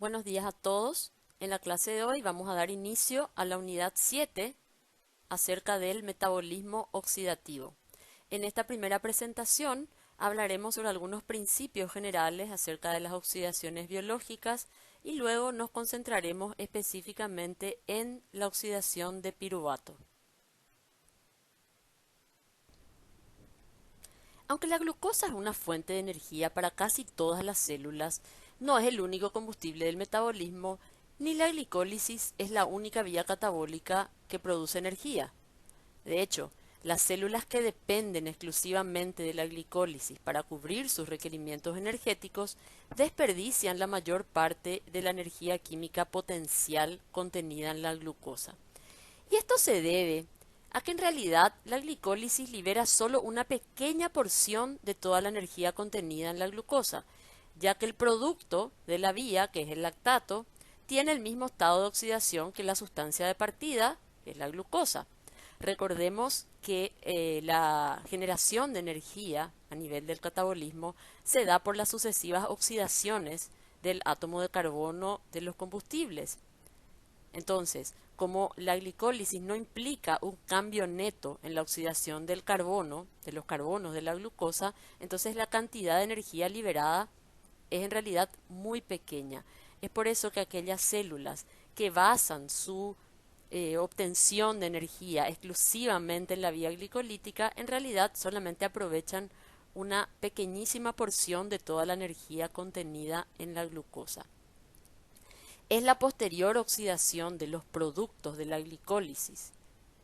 Buenos días a todos. En la clase de hoy vamos a dar inicio a la unidad 7 acerca del metabolismo oxidativo. En esta primera presentación hablaremos sobre algunos principios generales acerca de las oxidaciones biológicas y luego nos concentraremos específicamente en la oxidación de piruvato. Aunque la glucosa es una fuente de energía para casi todas las células, no es el único combustible del metabolismo, ni la glicólisis es la única vía catabólica que produce energía. De hecho, las células que dependen exclusivamente de la glicólisis para cubrir sus requerimientos energéticos desperdician la mayor parte de la energía química potencial contenida en la glucosa. Y esto se debe a que en realidad la glicólisis libera solo una pequeña porción de toda la energía contenida en la glucosa, ya que el producto de la vía, que es el lactato, tiene el mismo estado de oxidación que la sustancia de partida, que es la glucosa. Recordemos que la generación de energía a nivel del catabolismo se da por las sucesivas oxidaciones del átomo de carbono de los combustibles. Entonces, como la glicólisis no implica un cambio neto en la oxidación del carbono, de los carbonos de la glucosa, entonces la cantidad de energía liberada es en realidad muy pequeña. Es por eso que aquellas células que basan su obtención de energía exclusivamente en la vía glicolítica, en realidad solamente aprovechan una pequeñísima porción de toda la energía contenida en la glucosa. Es la posterior oxidación de los productos de la glicólisis,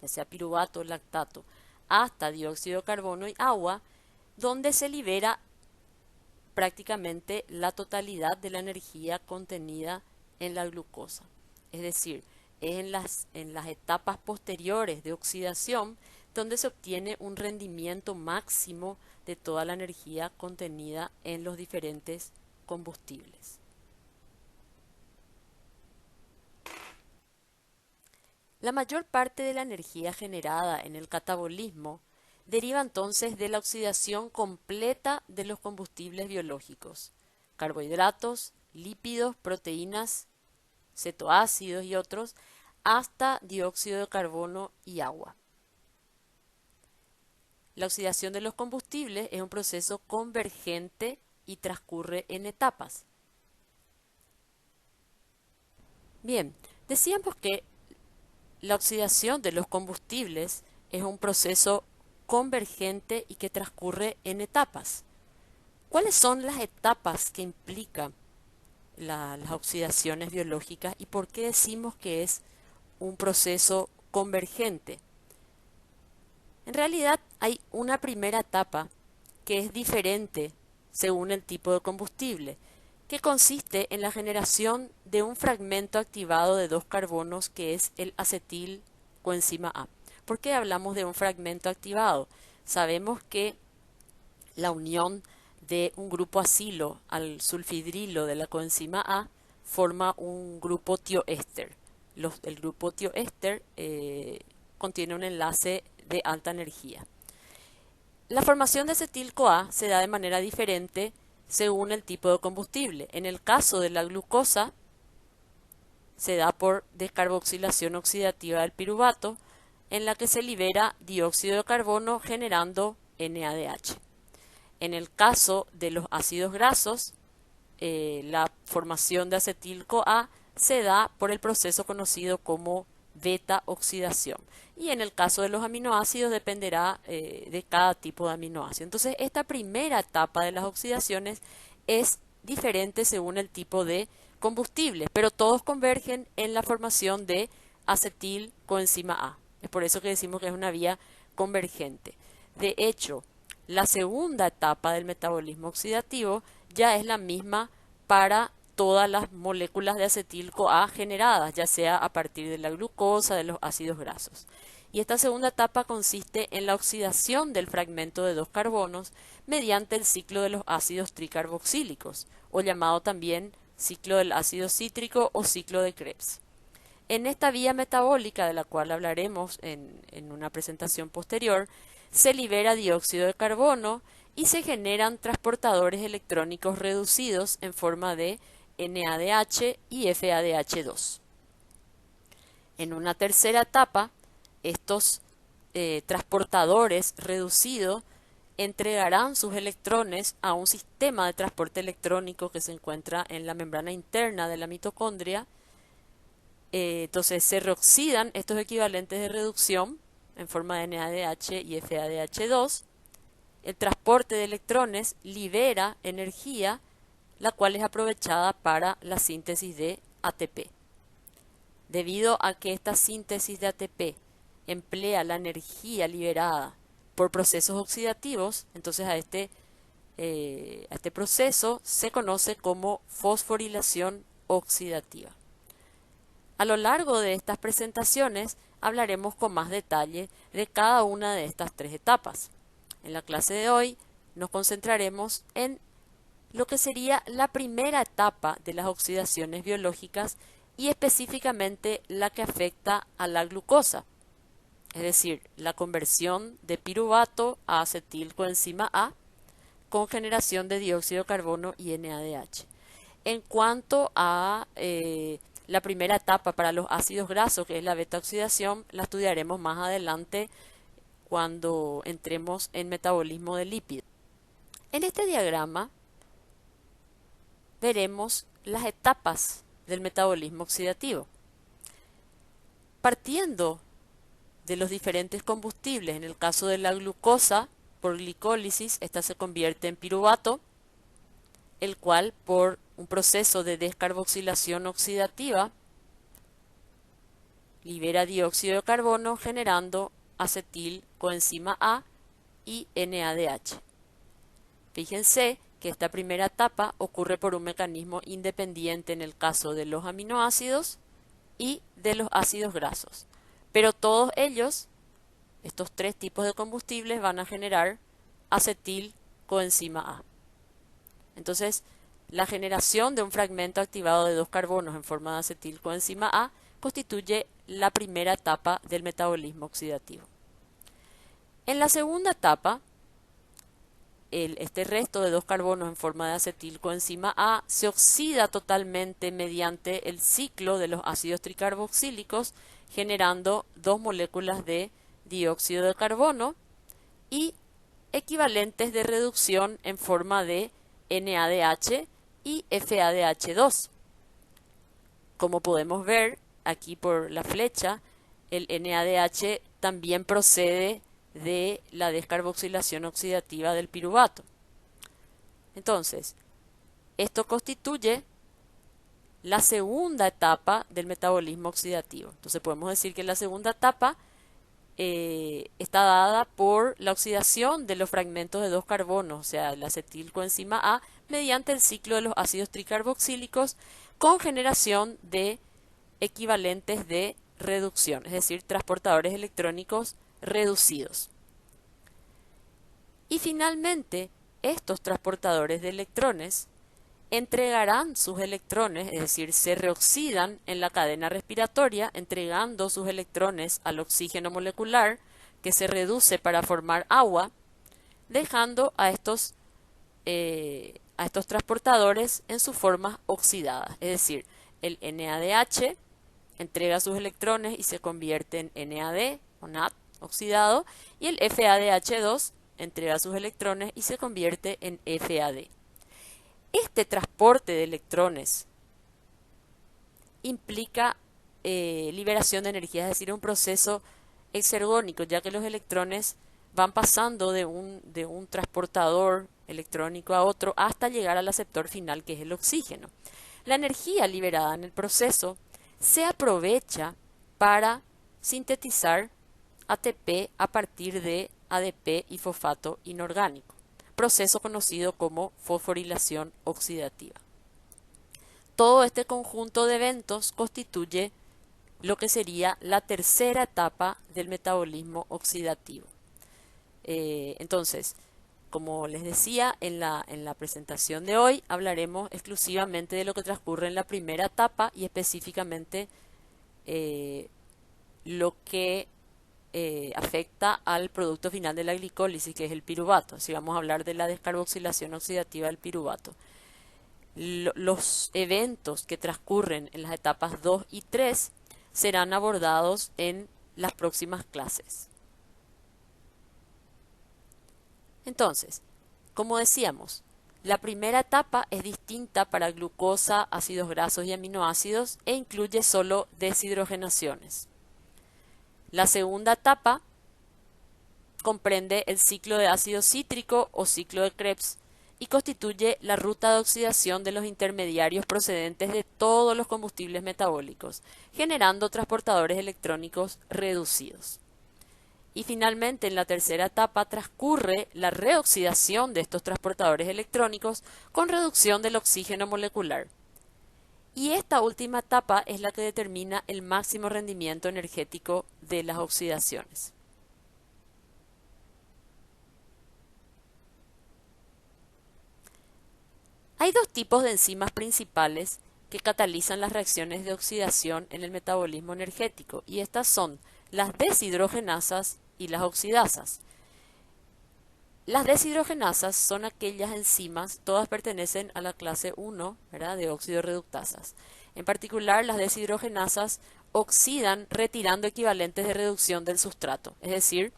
ya sea piruvato o lactato, hasta dióxido de carbono y agua, donde se libera prácticamente la totalidad de la energía contenida en la glucosa. Es decir, es en las etapas posteriores de oxidación donde se obtiene un rendimiento máximo de toda la energía contenida en los diferentes combustibles. La mayor parte de la energía generada en el catabolismo deriva entonces de la oxidación completa de los combustibles biológicos, carbohidratos, lípidos, proteínas, cetoácidos y otros, hasta dióxido de carbono y agua. La oxidación de los combustibles es un proceso convergente y transcurre en etapas. Bien, decíamos que la oxidación de los combustibles es un proceso convergente y que transcurre en etapas. ¿Cuáles son las etapas que implican las oxidaciones biológicas y por qué decimos que es un proceso convergente? En realidad hay una primera etapa que es diferente según el tipo de combustible, que consiste en la generación de un fragmento activado de dos carbonos que es el acetil coenzima A. ¿Por qué hablamos de un fragmento activado? Sabemos que la unión de un grupo acilo al sulfidrilo de la coenzima A forma un grupo tioéster. El grupo tioéster contiene un enlace de alta energía. La formación de acetil-CoA se da de manera diferente según el tipo de combustible. En el caso de la glucosa, se da por descarboxilación oxidativa del piruvato, en la que se libera dióxido de carbono generando NADH. En el caso de los ácidos grasos, la formación de acetil-CoA se da por el proceso conocido como beta oxidación. Y en el caso de los aminoácidos dependerá de cada tipo de aminoácido. Entonces, esta primera etapa de las oxidaciones es diferente según el tipo de combustible, pero todos convergen en la formación de acetil coenzima A. Es por eso que decimos que es una vía convergente. De hecho, la segunda etapa del metabolismo oxidativo ya es la misma para todas las moléculas de acetil-CoA generadas, ya sea a partir de la glucosa, de los ácidos grasos. Y esta segunda etapa consiste en la oxidación del fragmento de dos carbonos mediante el ciclo de los ácidos tricarboxílicos, o llamado también ciclo del ácido cítrico o ciclo de Krebs. En esta vía metabólica, de la cual hablaremos en una presentación posterior, se libera dióxido de carbono y se generan transportadores electrónicos reducidos en forma de NADH y FADH2. En una tercera etapa, estos transportadores reducidos entregarán sus electrones a un sistema de transporte electrónico que se encuentra en la membrana interna de la mitocondria. Entonces se reoxidan estos equivalentes de reducción en forma de NADH y FADH2. El transporte de electrones libera energía, la cual es aprovechada para la síntesis de ATP. Debido a que esta síntesis de ATP emplea la energía liberada por procesos oxidativos, entonces a este proceso se conoce como fosforilación oxidativa. A lo largo de estas presentaciones hablaremos con más detalle de cada una de estas tres etapas. En la clase de hoy nos concentraremos en lo que sería la primera etapa de las oxidaciones biológicas y específicamente la que afecta a la glucosa, es decir, la conversión de piruvato a acetilcoenzima A con generación de dióxido de carbono y NADH. En cuanto a la primera etapa para los ácidos grasos, que es la beta-oxidación, la estudiaremos más adelante cuando entremos en metabolismo de lípidos. En este diagrama veremos las etapas del metabolismo oxidativo. Partiendo de los diferentes combustibles, en el caso de la glucosa, por glicólisis, esta se convierte en piruvato, el cual por un proceso de descarboxilación oxidativa libera dióxido de carbono generando acetilcoenzima A y NADH. Fíjense que esta primera etapa ocurre por un mecanismo independiente en el caso de los aminoácidos y de los ácidos grasos. Pero todos ellos, estos tres tipos de combustibles, van a generar acetilcoenzima A. Entonces, la generación de un fragmento activado de 2 carbonos en forma de acetilcoenzima A constituye la primera etapa del metabolismo oxidativo. En la segunda etapa, este resto de 2 carbonos en forma de acetilcoenzima A se oxida totalmente mediante el ciclo de los ácidos tricarboxílicos, generando 2 moléculas de dióxido de carbono y equivalentes de reducción en forma de NADH y FADH2. Como podemos ver aquí por la flecha, el NADH también procede de la descarboxilación oxidativa del piruvato. Entonces, esto constituye la segunda etapa del metabolismo oxidativo. Entonces podemos decir que la segunda etapa está dada por la oxidación de los fragmentos de 2 carbonos, o sea, el acetilcoenzima A, mediante el ciclo de los ácidos tricarboxílicos con generación de equivalentes de reducción, es decir, transportadores electrónicos reducidos. Y finalmente, estos transportadores de electrones entregarán sus electrones, es decir, se reoxidan en la cadena respiratoria, entregando sus electrones al oxígeno molecular, que se reduce para formar agua, dejando a estos transportadores en sus formas oxidadas. Es decir, el NADH entrega sus electrones y se convierte en NAD o NAD oxidado, y el FADH2 entrega sus electrones y se convierte en FAD. Este transporte de electrones implica liberación de energía, es decir, un proceso exergónico, ya que los electrones van pasando de un transportador electrónico a otro hasta llegar al aceptor final, que es el oxígeno. La energía liberada en el proceso se aprovecha para sintetizar ATP a partir de ADP y fosfato inorgánico, proceso conocido como fosforilación oxidativa. Todo este conjunto de eventos constituye lo que sería la tercera etapa del metabolismo oxidativo. Entonces, como les decía, en la presentación de hoy hablaremos exclusivamente de lo que transcurre en la primera etapa y específicamente lo que afecta al producto final de la glicólisis, que es el piruvato. Así vamos a hablar de la descarboxilación oxidativa del piruvato. Los eventos que transcurren en las etapas 2 y 3 serán abordados en las próximas clases. Entonces, como decíamos, la primera etapa es distinta para glucosa, ácidos grasos y aminoácidos e incluye solo deshidrogenaciones. La segunda etapa comprende el ciclo de ácido cítrico o ciclo de Krebs y constituye la ruta de oxidación de los intermediarios procedentes de todos los combustibles metabólicos, generando transportadores electrónicos reducidos. Y finalmente, en la tercera etapa transcurre la reoxidación de estos transportadores electrónicos con reducción del oxígeno molecular. Y esta última etapa es la que determina el máximo rendimiento energético de las oxidaciones. Hay dos tipos de enzimas principales que catalizan las reacciones de oxidación en el metabolismo energético, y estas son las deshidrogenasas y las oxidasas. Las deshidrogenasas son aquellas enzimas, todas pertenecen a la clase 1, ¿verdad?, de óxido reductasas. En particular, las deshidrogenasas oxidan retirando equivalentes de reducción del sustrato, es decir,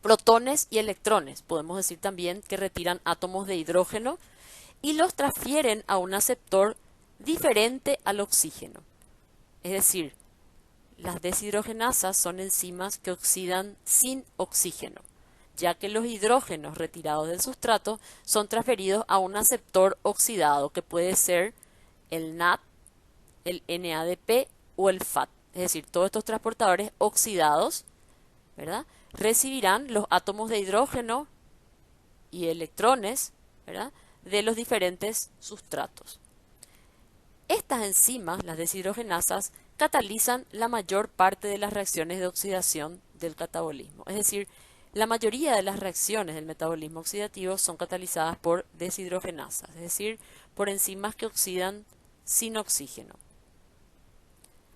protones y electrones. Podemos decir también que retiran átomos de hidrógeno y los transfieren a un aceptor diferente al oxígeno. Es decir, las deshidrogenasas son enzimas que oxidan sin oxígeno, ya que los hidrógenos retirados del sustrato son transferidos a un aceptor oxidado, que puede ser el NAD, el NADP o el FAT. Es decir, todos estos transportadores oxidados, ¿verdad?, recibirán los átomos de hidrógeno y electrones, ¿verdad?, de los diferentes sustratos. Estas enzimas, las deshidrogenasas, catalizan la mayor parte de las reacciones de oxidación del catabolismo. Es decir, la mayoría de las reacciones del metabolismo oxidativo son catalizadas por deshidrogenasas, es decir, por enzimas que oxidan sin oxígeno.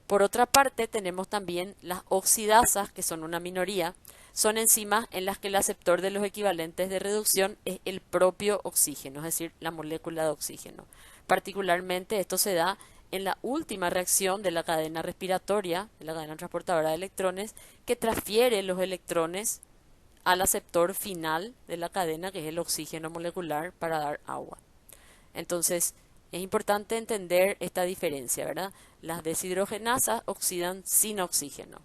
Por otra parte, tenemos también las oxidasas, que son una minoría. Son enzimas en las que el aceptor de los equivalentes de reducción es el propio oxígeno, es decir, la molécula de oxígeno. Particularmente esto se da en la última reacción de la cadena respiratoria, de la cadena transportadora de electrones, que transfiere los electrones al aceptor final de la cadena, que es el oxígeno molecular, para dar agua. Entonces, es importante entender esta diferencia, ¿verdad? Las deshidrogenasas oxidan sin oxígeno.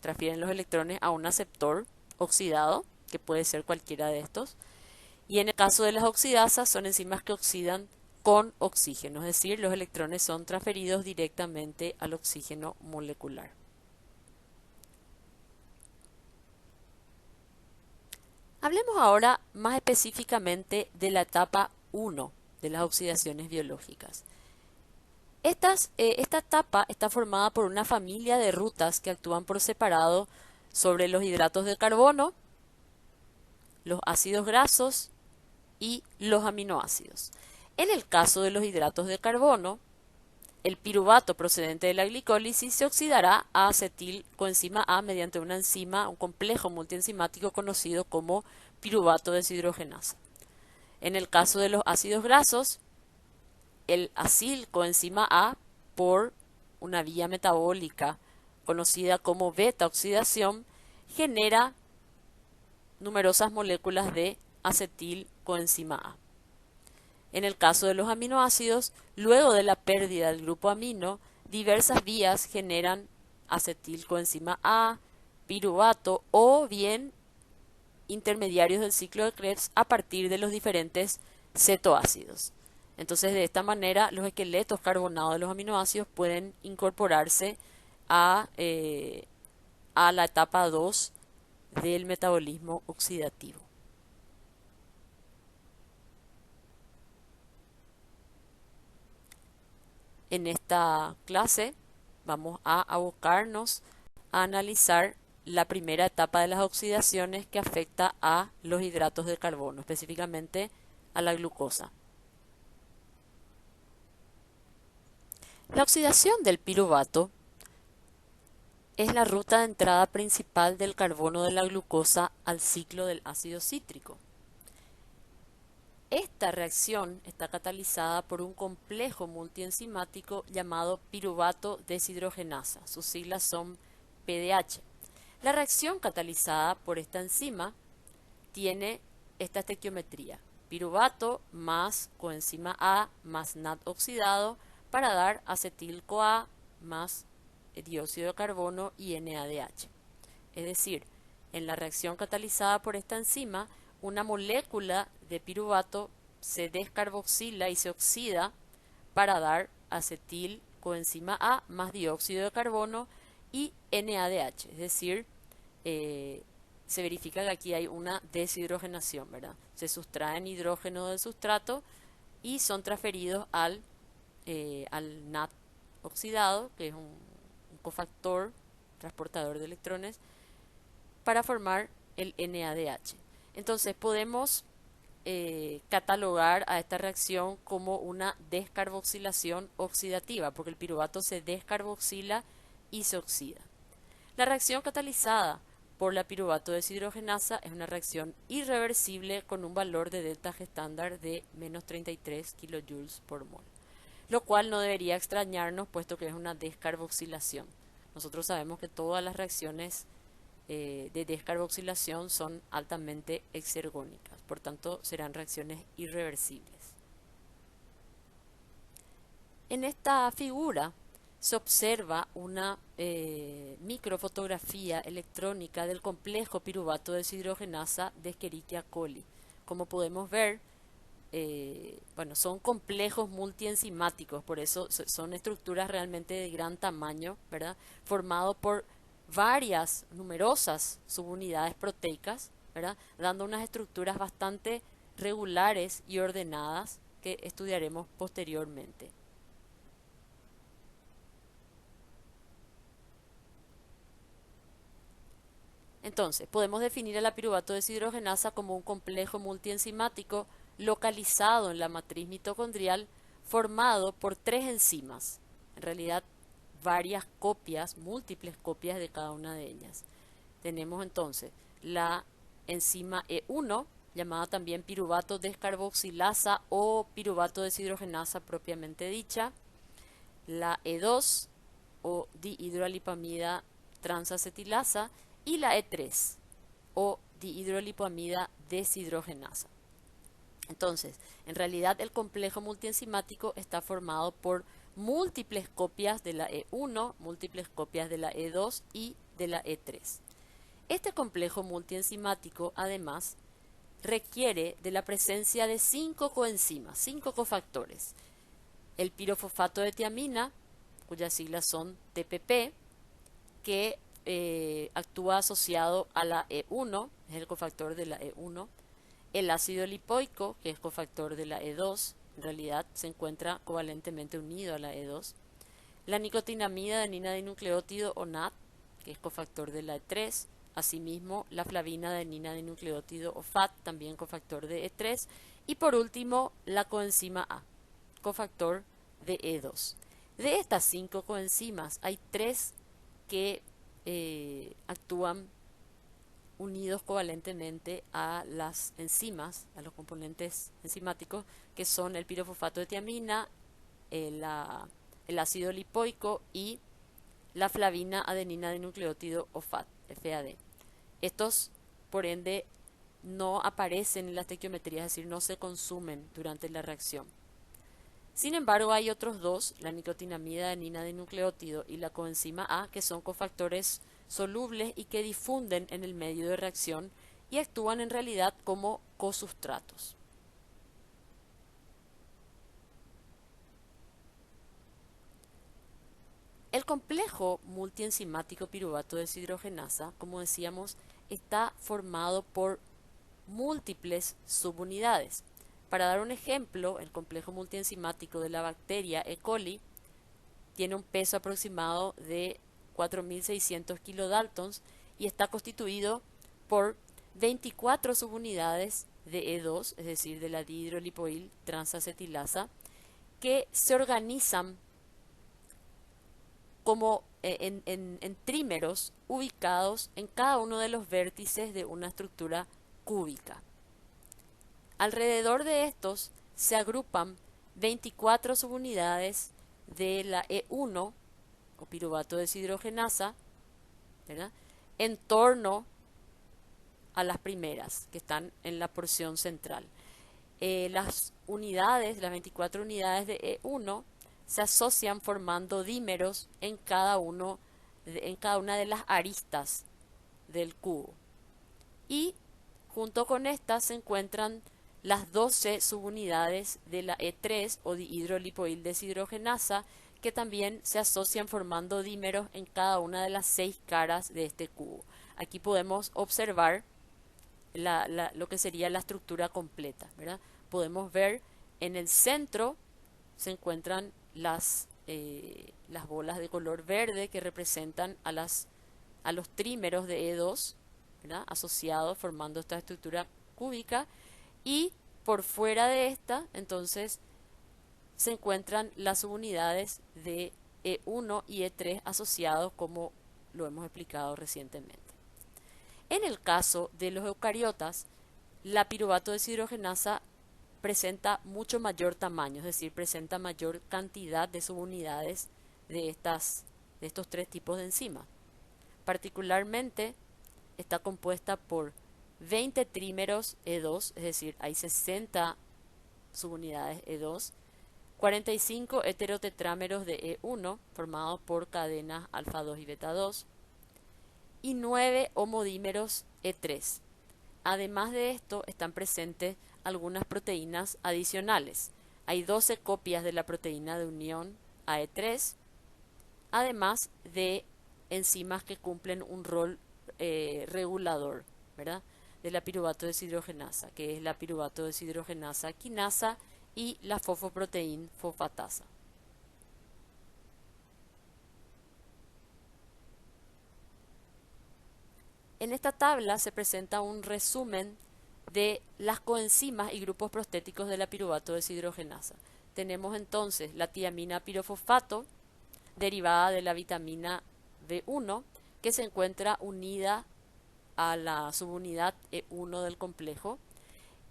Transfieren los electrones a un aceptor oxidado, que puede ser cualquiera de estos. Y en el caso de las oxidasas, son enzimas que oxidan con oxígeno, es decir, los electrones son transferidos directamente al oxígeno molecular. Hablemos ahora más específicamente de la etapa 1 de las oxidaciones biológicas. Esta etapa está formada por una familia de rutas que actúan por separado sobre los hidratos de carbono, los ácidos grasos y los aminoácidos. En el caso de los hidratos de carbono, el piruvato procedente de la glicólisis se oxidará a acetilcoenzima A mediante una enzima, un complejo multienzimático conocido como piruvato deshidrogenasa. En el caso de los ácidos grasos, el acilcoenzima A, por una vía metabólica conocida como beta-oxidación, genera numerosas moléculas de acetilcoenzima A. En el caso de los aminoácidos, luego de la pérdida del grupo amino, diversas vías generan acetilcoenzima A, piruvato o bien intermediarios del ciclo de Krebs a partir de los diferentes cetoácidos. Entonces, de esta manera, los esqueletos carbonados de los aminoácidos pueden incorporarse a la etapa 2 del metabolismo oxidativo. En esta clase vamos a abocarnos a analizar la primera etapa de las oxidaciones que afecta a los hidratos de carbono, específicamente a la glucosa. La oxidación del piruvato es la ruta de entrada principal del carbono de la glucosa al ciclo del ácido cítrico. Esta reacción está catalizada por un complejo multienzimático llamado piruvato deshidrogenasa. Sus siglas son PDH. La reacción catalizada por esta enzima tiene esta estequiometría: piruvato más coenzima A más NAD oxidado para dar acetil-CoA más dióxido de carbono y NADH. Es decir, en la reacción catalizada por esta enzima, una molécula de piruvato se descarboxila y se oxida para dar acetil coenzima A más dióxido de carbono y NADH, es decir, se verifica que aquí hay una deshidrogenación, ¿verdad? Se sustraen hidrógeno del sustrato y son transferidos al NAD oxidado, que es un cofactor transportador de electrones, para formar el NADH. Entonces podemos catalogar a esta reacción como una descarboxilación oxidativa, porque el piruvato se descarboxila y se oxida. La reacción catalizada por la piruvato deshidrogenasa es una reacción irreversible con un valor de delta G estándar de menos 33 kilojoules por mol, lo cual no debería extrañarnos puesto que es una descarboxilación. Nosotros sabemos que todas las reacciones de descarboxilación son altamente exergónicas, por tanto serán reacciones irreversibles. En esta figura se observa una microfotografía electrónica del complejo piruvato deshidrogenasa de Escherichia coli. Como podemos ver, bueno, son complejos multienzimáticos, por eso son estructuras realmente de gran tamaño, ¿verdad? Formados por varias, numerosas subunidades proteicas, ¿verdad? Dando unas estructuras bastante regulares y ordenadas que estudiaremos posteriormente. Entonces, podemos definir a la piruvato deshidrogenasa como un complejo multienzimático localizado en la matriz mitocondrial formado por tres enzimas, en realidad varias copias, múltiples copias de cada una de ellas. Tenemos entonces la enzima E1, llamada también piruvato descarboxilasa o piruvato deshidrogenasa propiamente dicha, la E2 o dihidroalipamida transacetilasa y la E3 o dihidrolipamida deshidrogenasa. Entonces, en realidad el complejo multienzimático está formado por múltiples copias de la E1, múltiples copias de la E2 y de la E3. Este complejo multienzimático, además, requiere de la presencia de 5 coenzimas, 5 cofactores. El pirofosfato de tiamina, cuyas siglas son TPP, que actúa asociado a la E1, es el cofactor de la E1. El ácido lipoico, que es cofactor de la E2, en realidad se encuentra covalentemente unido a la E2. La nicotinamida adenina-dinucleótido o NAD, que es cofactor de la E3. Asimismo, la flavina adenina-dinucleótido o FAT, también cofactor de E3. Y por último, la coenzima A, cofactor de E2. De estas 5 coenzimas, hay 3 que actúan unidos covalentemente a las enzimas, a los componentes enzimáticos, que son el pirofosfato de tiamina, el ácido lipoico y la flavina adenina dinucleótido o FAD, FAD. Estos, por ende, no aparecen en la estequiometría, es decir, no se consumen durante la reacción. Sin embargo, hay otros dos, la nicotinamida adenina dinucleótido y la coenzima A, que son cofactores solubles y que difunden en el medio de reacción y actúan en realidad como cosustratos. El complejo multienzimático piruvato deshidrogenasa, como decíamos, está formado por múltiples subunidades. Para dar un ejemplo, el complejo multienzimático de la bacteria E. coli tiene un peso aproximado de 4.600 kilodaltons y está constituido por 24 subunidades de E2, es decir, de la dihidrolipoil transacetilasa, que se organizan como en trímeros ubicados en cada uno de los vértices de una estructura cúbica. Alrededor de estos se agrupan 24 subunidades de la E1 o piruvato deshidrogenasa, ¿verdad?, en torno a las primeras que están en la porción central. Las 24 unidades de E1 se asocian formando dímeros en cada una de las aristas del cubo. Y junto con estas se encuentran las 12 subunidades de la E3 o dihidrolipoil deshidrogenasa, que también se asocian formando dímeros en cada una de las 6 caras de este cubo. Aquí podemos observar lo que sería la estructura completa, ¿verdad? Podemos ver en el centro se encuentran las bolas de color verde que representan a los trímeros de E2, ¿verdad?, asociados formando esta estructura cúbica, y por fuera de esta entonces se encuentran las subunidades de E1 y E3 asociados, como lo hemos explicado recientemente. En el caso de los eucariotas, la piruvato deshidrogenasa presenta mucho mayor tamaño, es decir, presenta mayor cantidad de subunidades de estos 3 tipos de enzimas. Particularmente está compuesta por 20 trímeros E2, es decir, hay 60 subunidades E2, 45 heterotetrámeros de E1 formados por cadenas alfa 2 y beta 2 y 9 homodímeros E3. Además de esto, están presentes algunas proteínas adicionales. Hay 12 copias de la proteína de unión AE3, además de enzimas que cumplen un rol regulador, ¿verdad?, de la piruvato deshidrogenasa, que es la piruvato deshidrogenasa quinasa y la fosfoproteína fosfatasa. En esta tabla se presenta un resumen de las coenzimas y grupos prostéticos de la piruvato deshidrogenasa. Tenemos entonces la tiamina pirofosfato, derivada de la vitamina B1, que se encuentra unida a la subunidad E1 del complejo,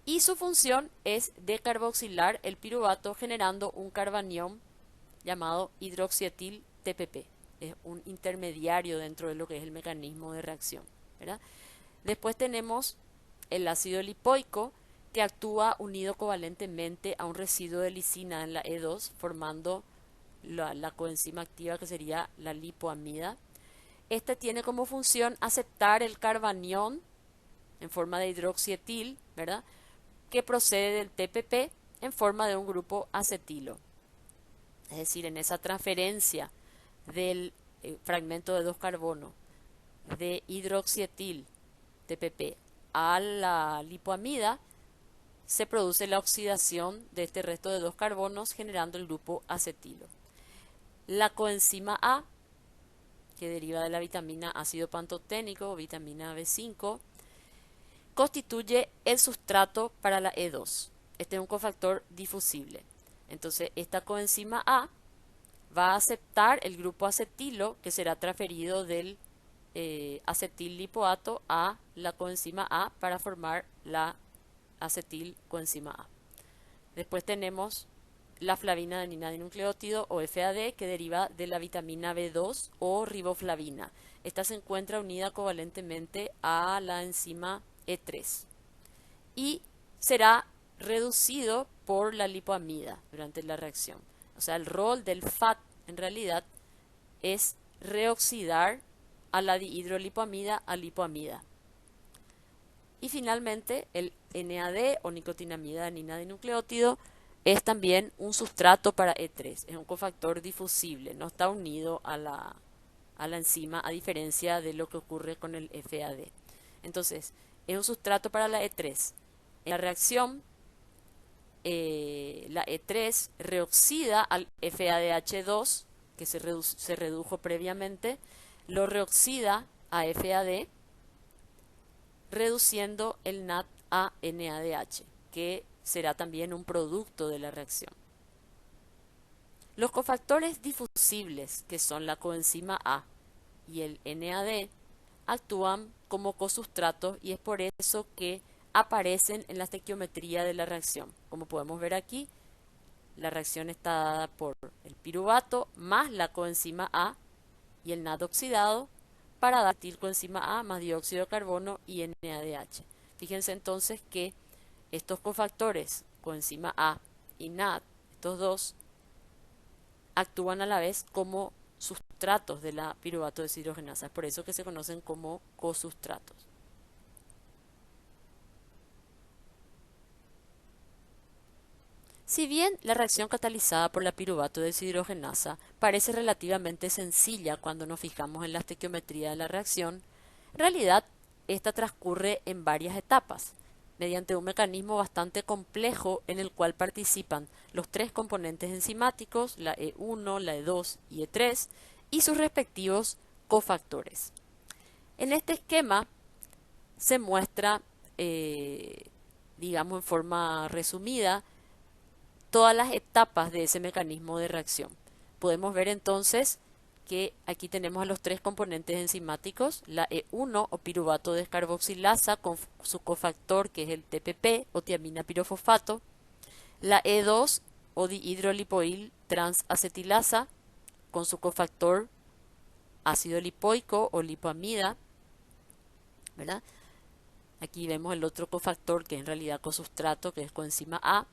y su función es decarboxilar el piruvato generando un carbanión llamado hidroxietil TPP. Es un intermediario dentro de lo que es el mecanismo de reacción, ¿verdad? Después tenemos el ácido lipoico, que actúa unido covalentemente a un residuo de lisina en la E2, formando la coenzima activa, que sería la lipoamida. Este tiene como función aceptar el carbanión en forma de hidroxietil, ¿verdad?, que procede del TPP en forma de un grupo acetilo. Es decir, en esa transferencia del fragmento de 2 carbonos de hidroxietil TPP a la lipoamida, se produce la oxidación de este resto de 2 carbonos generando el grupo acetilo. La coenzima A, que deriva de la vitamina ácido pantoténico o vitamina B5, constituye el sustrato para la E2. Este es un cofactor difusible. Entonces, esta coenzima A va a aceptar el grupo acetilo, que será transferido del acetil lipoato a la coenzima A para formar la acetil coenzima A. Después tenemos la flavina adenina dinucleótido o FAD, que deriva de la vitamina B2 o riboflavina. Esta se encuentra unida covalentemente a la enzima E3 y será reducido por la lipoamida durante la reacción. O sea, el rol del FAT en realidad es reoxidar a la dihidrolipoamida a lipoamida. Y finalmente el NAD o nicotinamida adenina dinucleótido es también un sustrato para E3, es un cofactor difusible, no está unido a la enzima, a diferencia de lo que ocurre con el FAD. Entonces, es un sustrato para la E3. En la reacción, la E3 reoxida al FADH2, que se redujo previamente, lo reoxida a FAD, reduciendo el NAD a NADH, que será también un producto de la reacción. Los cofactores difusibles, que son la coenzima A y el NAD, actúan como cosustratos y es por eso que aparecen en la estequiometría de la reacción. Como podemos ver aquí, la reacción está dada por el piruvato más la coenzima A y el NAD oxidado para dar coenzima A más dióxido de carbono y NADH. Fíjense entonces que estos cofactores, coenzima A y NAD, estos dos, actúan a la vez como sustratos de la piruvato deshidrogenasa. Es por eso que se conocen como cosustratos. Si bien la reacción catalizada por la piruvato deshidrogenasa parece relativamente sencilla cuando nos fijamos en la estequiometría de la reacción, en realidad esta transcurre en varias etapas, mediante un mecanismo bastante complejo en el cual participan los tres componentes enzimáticos, la E1, la E2 y E3, y sus respectivos cofactores. En este esquema se muestra, digamos en forma resumida, todas las etapas de ese mecanismo de reacción. Podemos ver entonces que aquí tenemos a los tres componentes enzimáticos, la E1 o piruvato descarboxilasa con su cofactor que es el TPP o tiamina pirofosfato, la E2 o dihidrolipoil transacetilasa con su cofactor ácido lipoico o lipoamida, ¿verdad? Aquí vemos el otro cofactor que es en realidad cosustrato, que es coenzima A.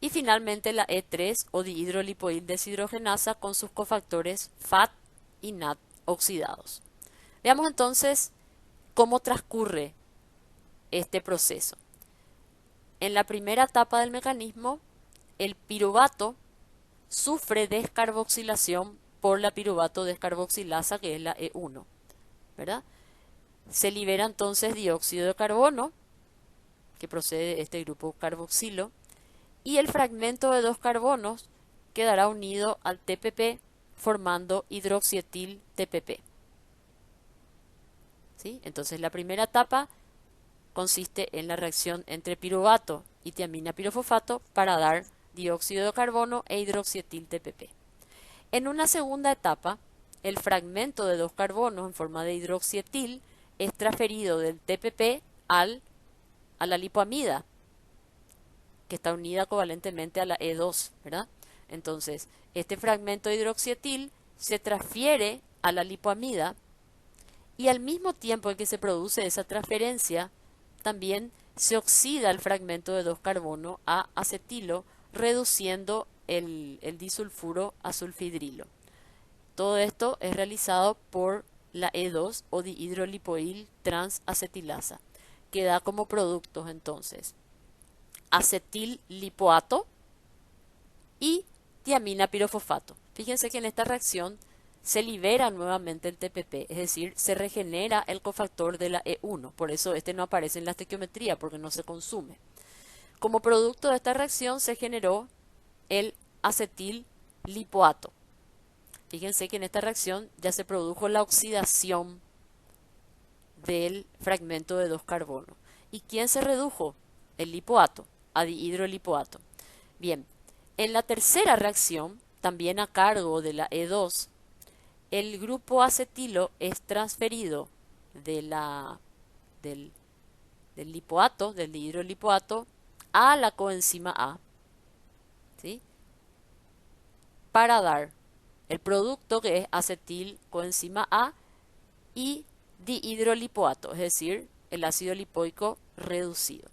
Y finalmente la E3 o dihidrolipoil deshidrogenasa con sus cofactores FAT y NAT oxidados. Veamos entonces cómo transcurre este proceso. En la primera etapa del mecanismo, el piruvato sufre descarboxilación por la piruvato descarboxilasa que es la E1, ¿verdad? Se libera entonces dióxido de carbono, que procede de este grupo carboxilo, y el fragmento de dos carbonos quedará unido al TPP formando hidroxietil TPP. ¿Sí? Entonces la primera etapa consiste en la reacción entre piruvato y tiamina pirofosfato para dar dióxido de carbono e hidroxietil TPP. En una segunda etapa, el fragmento de dos carbonos en forma de hidroxietil es transferido del TPP a la lipoamida, que está unida covalentemente a la E2, ¿verdad? Entonces, este fragmento de hidroxietil se transfiere a la lipoamida y al mismo tiempo en que se produce esa transferencia, también se oxida el fragmento de dos carbono a acetilo, reduciendo el disulfuro a sulfidrilo. Todo esto es realizado por la E2 o dihidrolipoil transacetilasa, que da como productos entonces acetil lipoato y tiamina pirofosfato. Fíjense que en esta reacción se libera nuevamente el TPP, es decir, se regenera el cofactor de la E1, por eso este no aparece en la estequiometría porque no se consume. Como producto de esta reacción se generó el acetil lipoato. Fíjense que en esta reacción ya se produjo la oxidación del fragmento de dos carbonos. ¿Y quién se redujo? El lipoato, a dihidrolipoato. Bien, en la tercera reacción, también a cargo de la E2, el grupo acetilo es transferido del lipoato, del dihidrolipoato, a la coenzima A, ¿sí? Para dar el producto que es acetil coenzima A y dihidrolipoato, es decir, el ácido lipoico reducido.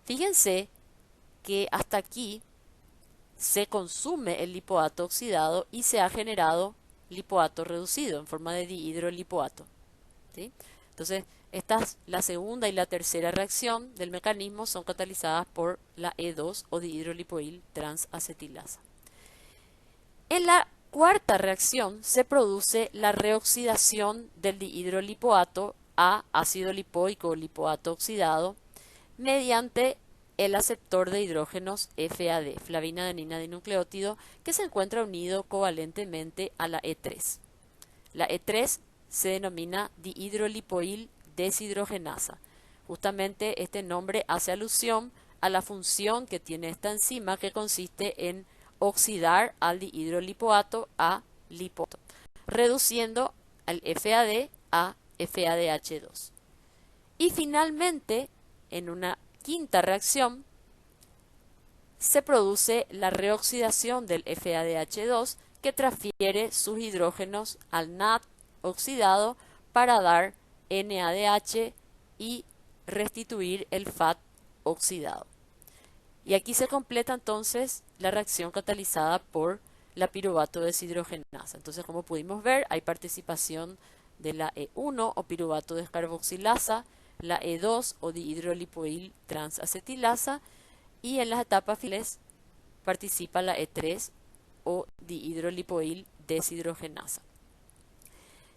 Fíjense que hasta aquí se consume el lipoato oxidado y se ha generado lipoato reducido en forma de dihidrolipoato, ¿sí? Entonces, la segunda y la tercera reacción del mecanismo son catalizadas por la E2 o dihidrolipoil transacetilasa. En la cuarta reacción se produce la reoxidación del dihidrolipoato a ácido lipoico o lipoato oxidado mediante el aceptor de hidrógenos FAD, flavina adenina dinucleótido, que se encuentra unido covalentemente a la E3. La E3 se denomina dihidrolipoil deshidrogenasa. Justamente este nombre hace alusión a la función que tiene esta enzima, que consiste en oxidar al dihidrolipoato a lipoato, reduciendo al FAD a FADH2. Y finalmente, en una quinta reacción, se produce la reoxidación del FADH2 que transfiere sus hidrógenos al NAD oxidado para dar NADH y restituir el FAD oxidado. Y aquí se completa entonces la reacción catalizada por la piruvato deshidrogenasa. Entonces, como pudimos ver, hay participación de la E1 o piruvato descarboxilasa, la E2 o dihidrolipoil transacetilasa, y en las etapas finales participa la E3 o dihidrolipoil deshidrogenasa.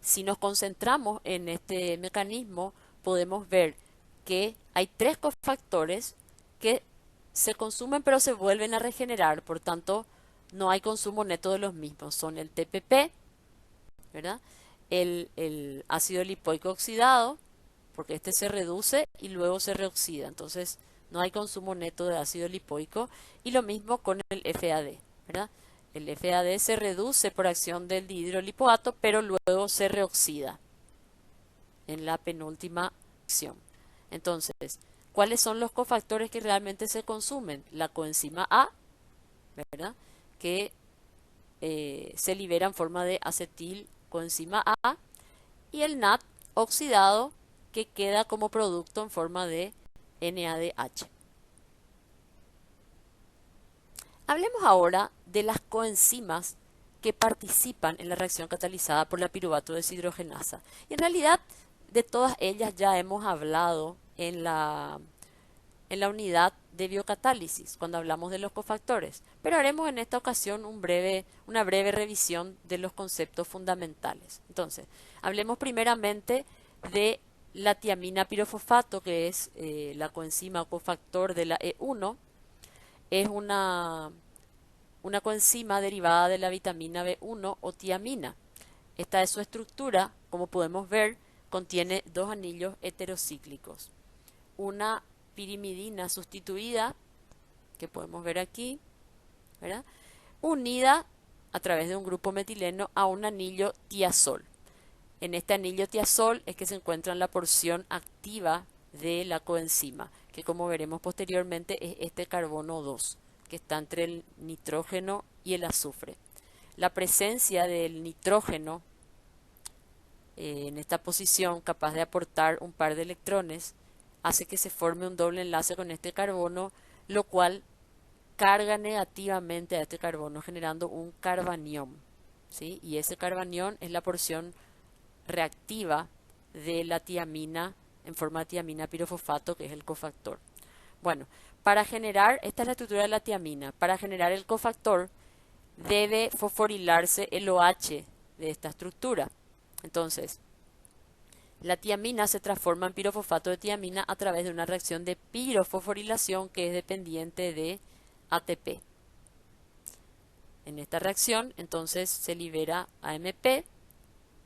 Si nos concentramos en este mecanismo, podemos ver que hay tres cofactores que se consumen pero se vuelven a regenerar, por tanto no hay consumo neto de los mismos. Son el TPP, ¿verdad? El ácido lipoico oxidado, porque este se reduce y luego se reoxida, entonces no hay consumo neto de ácido lipoico, y lo mismo con el FAD, ¿verdad? El FAD se reduce por acción del dihidrolipoato, pero luego se reoxida en la penúltima acción. Entonces, ¿cuáles son los cofactores que realmente se consumen? La coenzima A, ¿verdad? Que se libera en forma de acetil coenzima A, y el NAD oxidado que queda como producto en forma de NADH. Hablemos ahora de las coenzimas que participan en la reacción catalizada por la piruvato deshidrogenasa. Y en realidad de todas ellas ya hemos hablado en la unidad de biocatálisis, cuando hablamos de los cofactores, pero haremos en esta ocasión una breve revisión de los conceptos fundamentales. Entonces, hablemos primeramente de la tiamina pirofosfato, que es la coenzima o cofactor de la E1. Es una coenzima derivada de la vitamina B1 o tiamina. Esta es su estructura, como podemos ver, contiene dos anillos heterocíclicos. Una pirimidina sustituida, que podemos ver aquí, ¿verdad?, unida a través de un grupo metileno a un anillo tiazol. En este anillo tiazol es que se encuentra la porción activa de la coenzima, que como veremos posteriormente es este carbono 2, que está entre el nitrógeno y el azufre. La presencia del nitrógeno en esta posición, capaz de aportar un par de electrones, hace que se forme un doble enlace con este carbono, lo cual carga negativamente a este carbono, generando un carbanión, ¿sí? Y ese carbanión es la porción reactiva de la tiamina en forma de tiamina pirofosfato, que es el cofactor. Bueno, para generar, esta es la estructura de la tiamina, para generar el cofactor debe fosforilarse el OH de esta estructura. Entonces, la tiamina se transforma en pirofosfato de tiamina a través de una reacción de pirofosforilación que es dependiente de ATP. En esta reacción, entonces, se libera AMP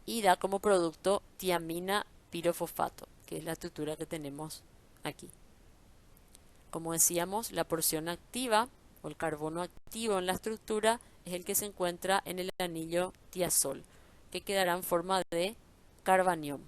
y da como producto tiamina pirofosfato, que es la estructura que tenemos aquí. Como decíamos, la porción activa o el carbono activo en la estructura es el que se encuentra en el anillo tiazol, que quedará en forma de carbanión.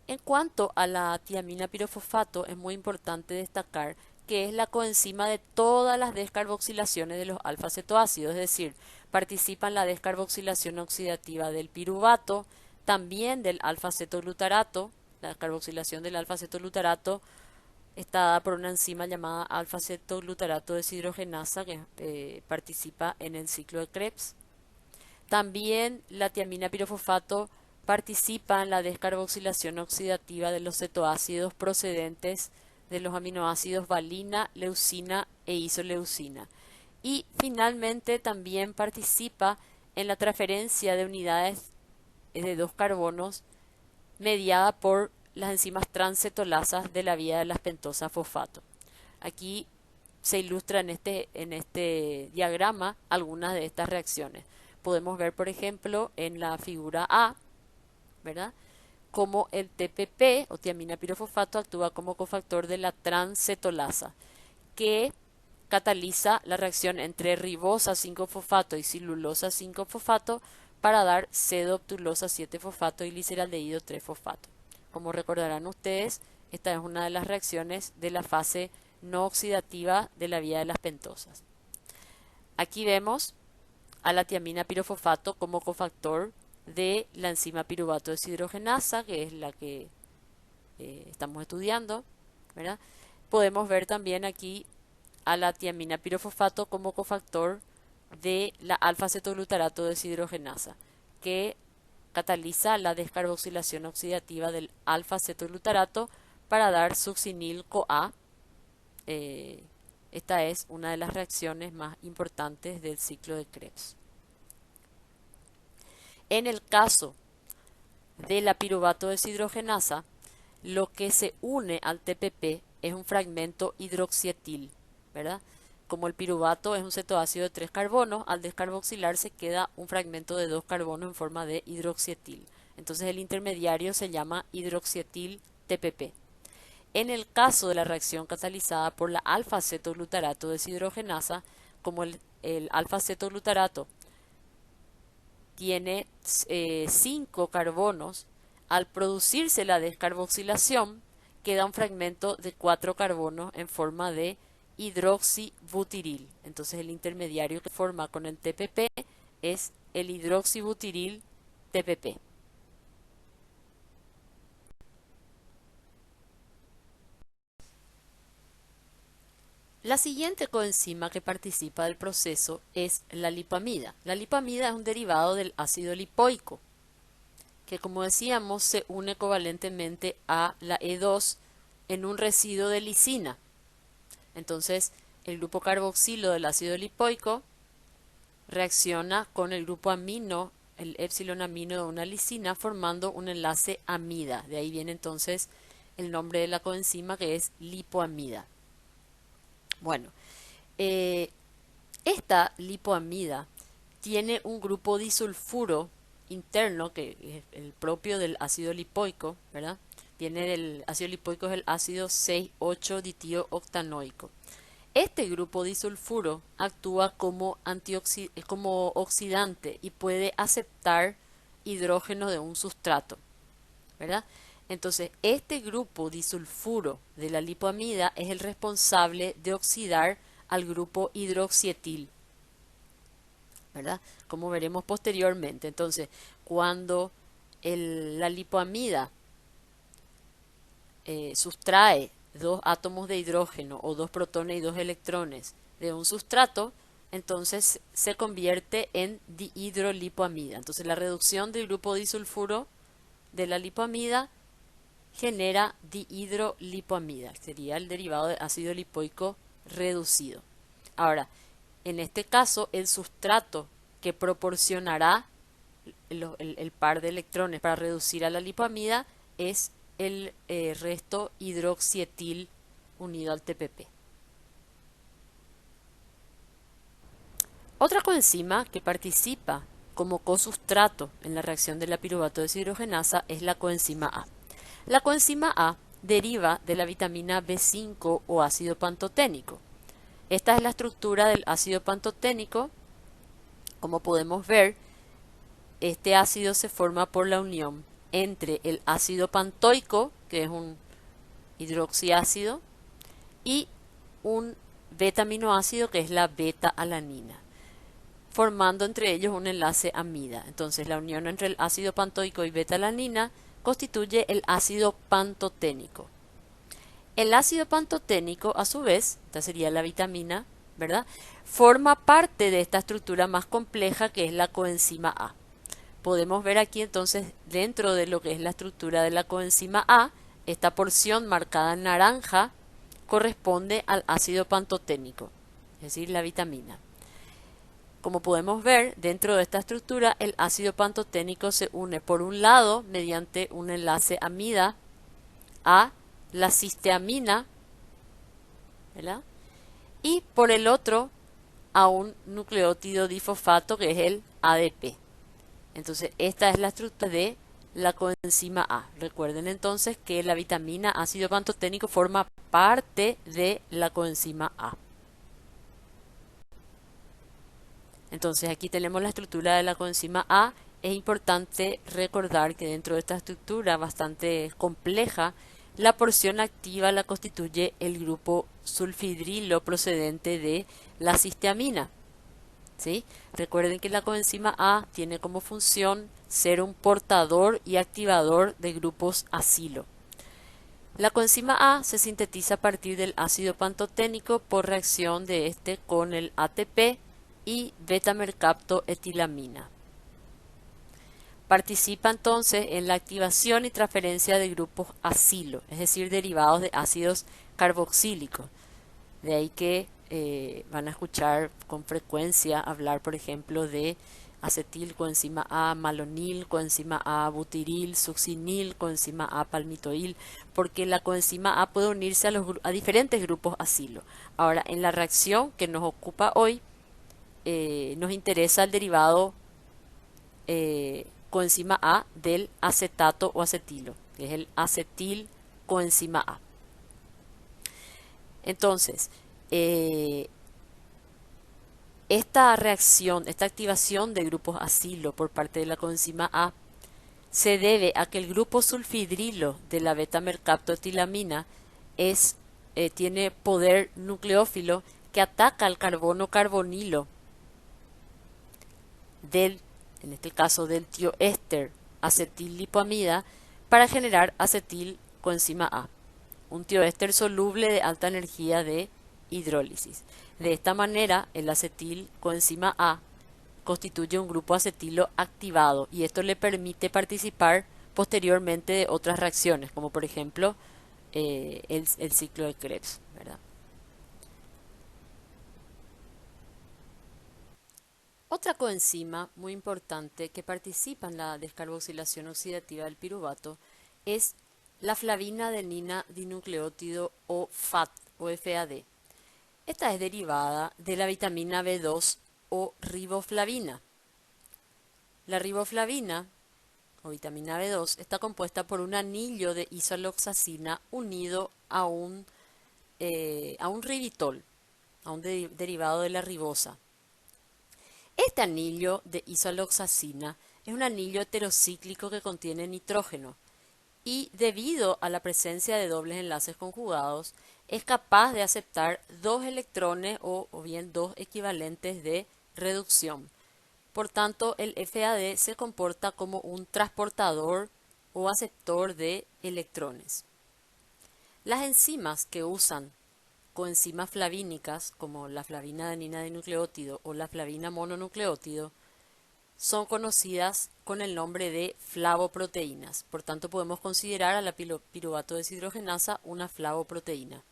En cuanto a la tiamina pirofosfato, es muy importante destacar que es la coenzima de todas las descarboxilaciones de los alfa-cetoácidos, es decir, participa en la descarboxilación oxidativa del piruvato, también del alfa-cetoglutarato. La descarboxilación del alfa-cetoglutarato está dada por una enzima llamada alfa-cetoglutarato deshidrogenasa que participa en el ciclo de Krebs. También la tiamina pirofosfato participa en la descarboxilación oxidativa de los cetoácidos procedentes de los aminoácidos valina, leucina e isoleucina. Y finalmente también participa en la transferencia de unidades de dos carbonos mediada por las enzimas transcetolasas de la vía de las pentosas fosfato. Aquí se ilustra en este diagrama algunas de estas reacciones. Podemos ver, por ejemplo, en la figura A, ¿verdad?, como el TPP o tiamina pirofosfato actúa como cofactor de la transcetolasa, que cataliza la reacción entre ribosa 5-fosfato y celulosa 5-fosfato para dar C-doptulosa 7-fosfato y gliceraldehído 3-fosfato. Como recordarán ustedes, esta es una de las reacciones de la fase no oxidativa de la vía de las pentosas. Aquí vemos a la tiamina pirofosfato como cofactor de la enzima piruvato deshidrogenasa, que es la que estamos estudiando, ¿verdad? Podemos ver también aquí a la tiamina pirofosfato como cofactor de la alfa-cetoglutarato deshidrogenasa, que cataliza la descarboxilación oxidativa del alfa-cetoglutarato para dar succinil-CoA. Esta es una de las reacciones más importantes del ciclo de Krebs. En el caso de la piruvato deshidrogenasa, lo que se une al TPP es un fragmento hidroxietil, ¿verdad? Como el piruvato es un cetoácido de 3 carbonos, al descarboxilar se queda un fragmento de 2 carbonos en forma de hidroxietil. Entonces el intermediario se llama hidroxietil TPP. En el caso de la reacción catalizada por la alfa-cetoglutarato deshidrogenasa, como el alfa-cetoglutarato tiene 5 carbonos, al producirse la descarboxilación queda un fragmento de 4 carbonos en forma de hidroxibutiril. Entonces el intermediario que forma con el TPP es el hidroxibutiril TPP. La siguiente coenzima que participa del proceso es la lipamida. La lipamida es un derivado del ácido lipoico, que como decíamos se une covalentemente a la E2 en un residuo de lisina. Entonces el grupo carboxilo del ácido lipoico reacciona con el grupo amino, el epsilon amino de una lisina, formando un enlace amida. De ahí viene entonces el nombre de la coenzima, que es lipoamida. Bueno, esta lipoamida tiene un grupo disulfuro interno, que es el propio del ácido lipoico, ¿verdad? Viene del ácido lipoico, es el ácido 6,8-ditíooctanoico. Este grupo disulfuro actúa como oxidante y puede aceptar hidrógeno de un sustrato, ¿verdad? Entonces, este grupo disulfuro de la lipoamida es el responsable de oxidar al grupo hidroxietil, ¿verdad? Como veremos posteriormente. Entonces, cuando la lipoamida sustrae 2 átomos de hidrógeno o 2 protones y 2 electrones de un sustrato, entonces se convierte en dihidrolipoamida. Entonces, la reducción del grupo disulfuro de la lipoamida genera dihidrolipoamida, sería el derivado de ácido lipoico reducido. Ahora, en este caso, el sustrato que proporcionará el par de electrones para reducir a la lipoamida es el resto hidroxietil unido al TPP. Otra coenzima que participa como cosustrato en la reacción de la piruvato deshidrogenasa es la coenzima A. La coenzima A deriva de la vitamina B5 o ácido pantoténico. Esta es la estructura del ácido pantoténico. Como podemos ver, este ácido se forma por la unión entre el ácido pantoico, que es un hidroxiácido, y un beta-aminoácido, que es la beta-alanina, formando entre ellos un enlace amida. Entonces, la unión entre el ácido pantoico y beta-alanina constituye el ácido pantoténico. El ácido pantoténico, a su vez, esta sería la vitamina, ¿verdad?, forma parte de esta estructura más compleja que es la coenzima A. Podemos ver aquí entonces, dentro de lo que es la estructura de la coenzima A, esta porción marcada en naranja corresponde al ácido pantoténico, es decir, la vitamina. Como podemos ver, dentro de esta estructura, el ácido pantoténico se une por un lado mediante un enlace amida a la cisteamina, ¿verdad?, y por el otro a un nucleótido difosfato, que es el ADP. Entonces, esta es la estructura de la coenzima A. Recuerden entonces que la vitamina ácido pantoténico forma parte de la coenzima A. Entonces, aquí tenemos la estructura de la coenzima A es importante recordar que dentro de esta estructura bastante compleja, la porción activa la constituye el grupo sulfidrilo procedente de la cisteamina. ¿Sí? Recuerden que la coenzima A tiene como función ser un portador y activador de grupos acilo. La coenzima A se sintetiza a partir del ácido pantoténico por reacción de este con el ATP y beta-mercaptoetilamina. Participa entonces en la activación y transferencia de grupos acilo, es decir, derivados de ácidos carboxílicos. De ahí que van a escuchar con frecuencia hablar, por ejemplo, de acetil, coenzima A, malonil, coenzima A, butiril, succinil, coenzima A, palmitoil, porque la coenzima A puede unirse a diferentes grupos acilo. Ahora, en la reacción que nos ocupa hoy, nos interesa el derivado coenzima A del acetato o acetilo, que es el acetil coenzima A. Entonces, esta reacción, esta activación de grupos acilo por parte de la coenzima A se debe a que el grupo sulfidrilo de la beta-mercaptoetilamina tiene poder nucleófilo que ataca al carbono carbonilo en este caso del tioéster acetil-lipoamida, para generar acetil coenzima A, un tioéster soluble de alta energía de hidrólisis. De esta manera, el acetil coenzima A constituye un grupo acetilo activado y esto le permite participar posteriormente de otras reacciones, como por ejemplo el ciclo de Krebs, ¿verdad? Otra coenzima muy importante que participa en la descarboxilación oxidativa del piruvato es la flavina adenina dinucleótido o FAD o FAD. Esta es derivada de la vitamina B2 o riboflavina. La riboflavina o vitamina B2 está compuesta por un anillo de isoaloxacina unido a un ribitol, a un derivado de la ribosa. Este anillo de isoaloxacina es un anillo heterocíclico que contiene nitrógeno y debido a la presencia de dobles enlaces conjugados es capaz de aceptar dos electrones o bien dos equivalentes de reducción. Por tanto, el FAD se comporta como un transportador o aceptor de electrones. Las enzimas que usan coenzimas flavínicas, como la flavina adenina dinucleótido o la flavina mononucleótido, son conocidas con el nombre de flavoproteínas. Por tanto, podemos considerar a la piruvato deshidrogenasa una flavoproteína.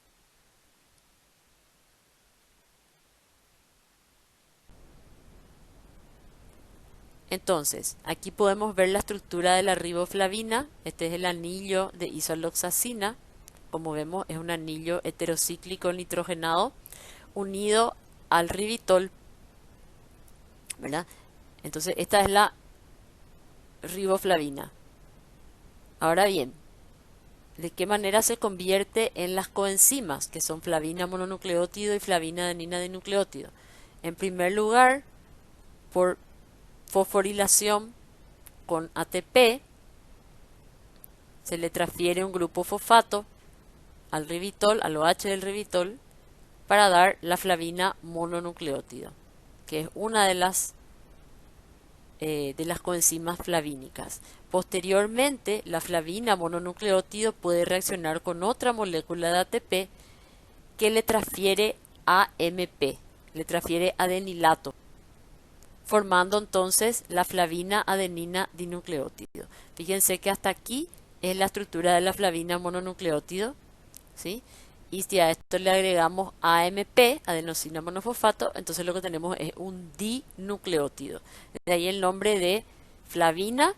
Entonces, aquí podemos ver la estructura de la riboflavina. Este es el anillo de isoaloxacina. Como vemos, es un anillo heterocíclico nitrogenado unido al ribitol, ¿verdad? Entonces, esta es la riboflavina. Ahora bien, ¿de qué manera se convierte en las coenzimas, que son flavina mononucleótido y flavina adenina dinucleótido? En primer lugar, por fosforilación con ATP, se le transfiere un grupo fosfato al ribitol, al OH del ribitol, para dar la flavina mononucleótido, que es una de las coenzimas flavínicas. Posteriormente, la flavina mononucleótido puede reaccionar con otra molécula de ATP que le transfiere AMP, le transfiere adenilato, formando entonces la flavina adenina dinucleótido. Fíjense que hasta aquí es la estructura de la flavina mononucleótido, ¿sí? Y si a esto le agregamos AMP, adenosina monofosfato, entonces lo que tenemos es un dinucleótido. De ahí el nombre de flavina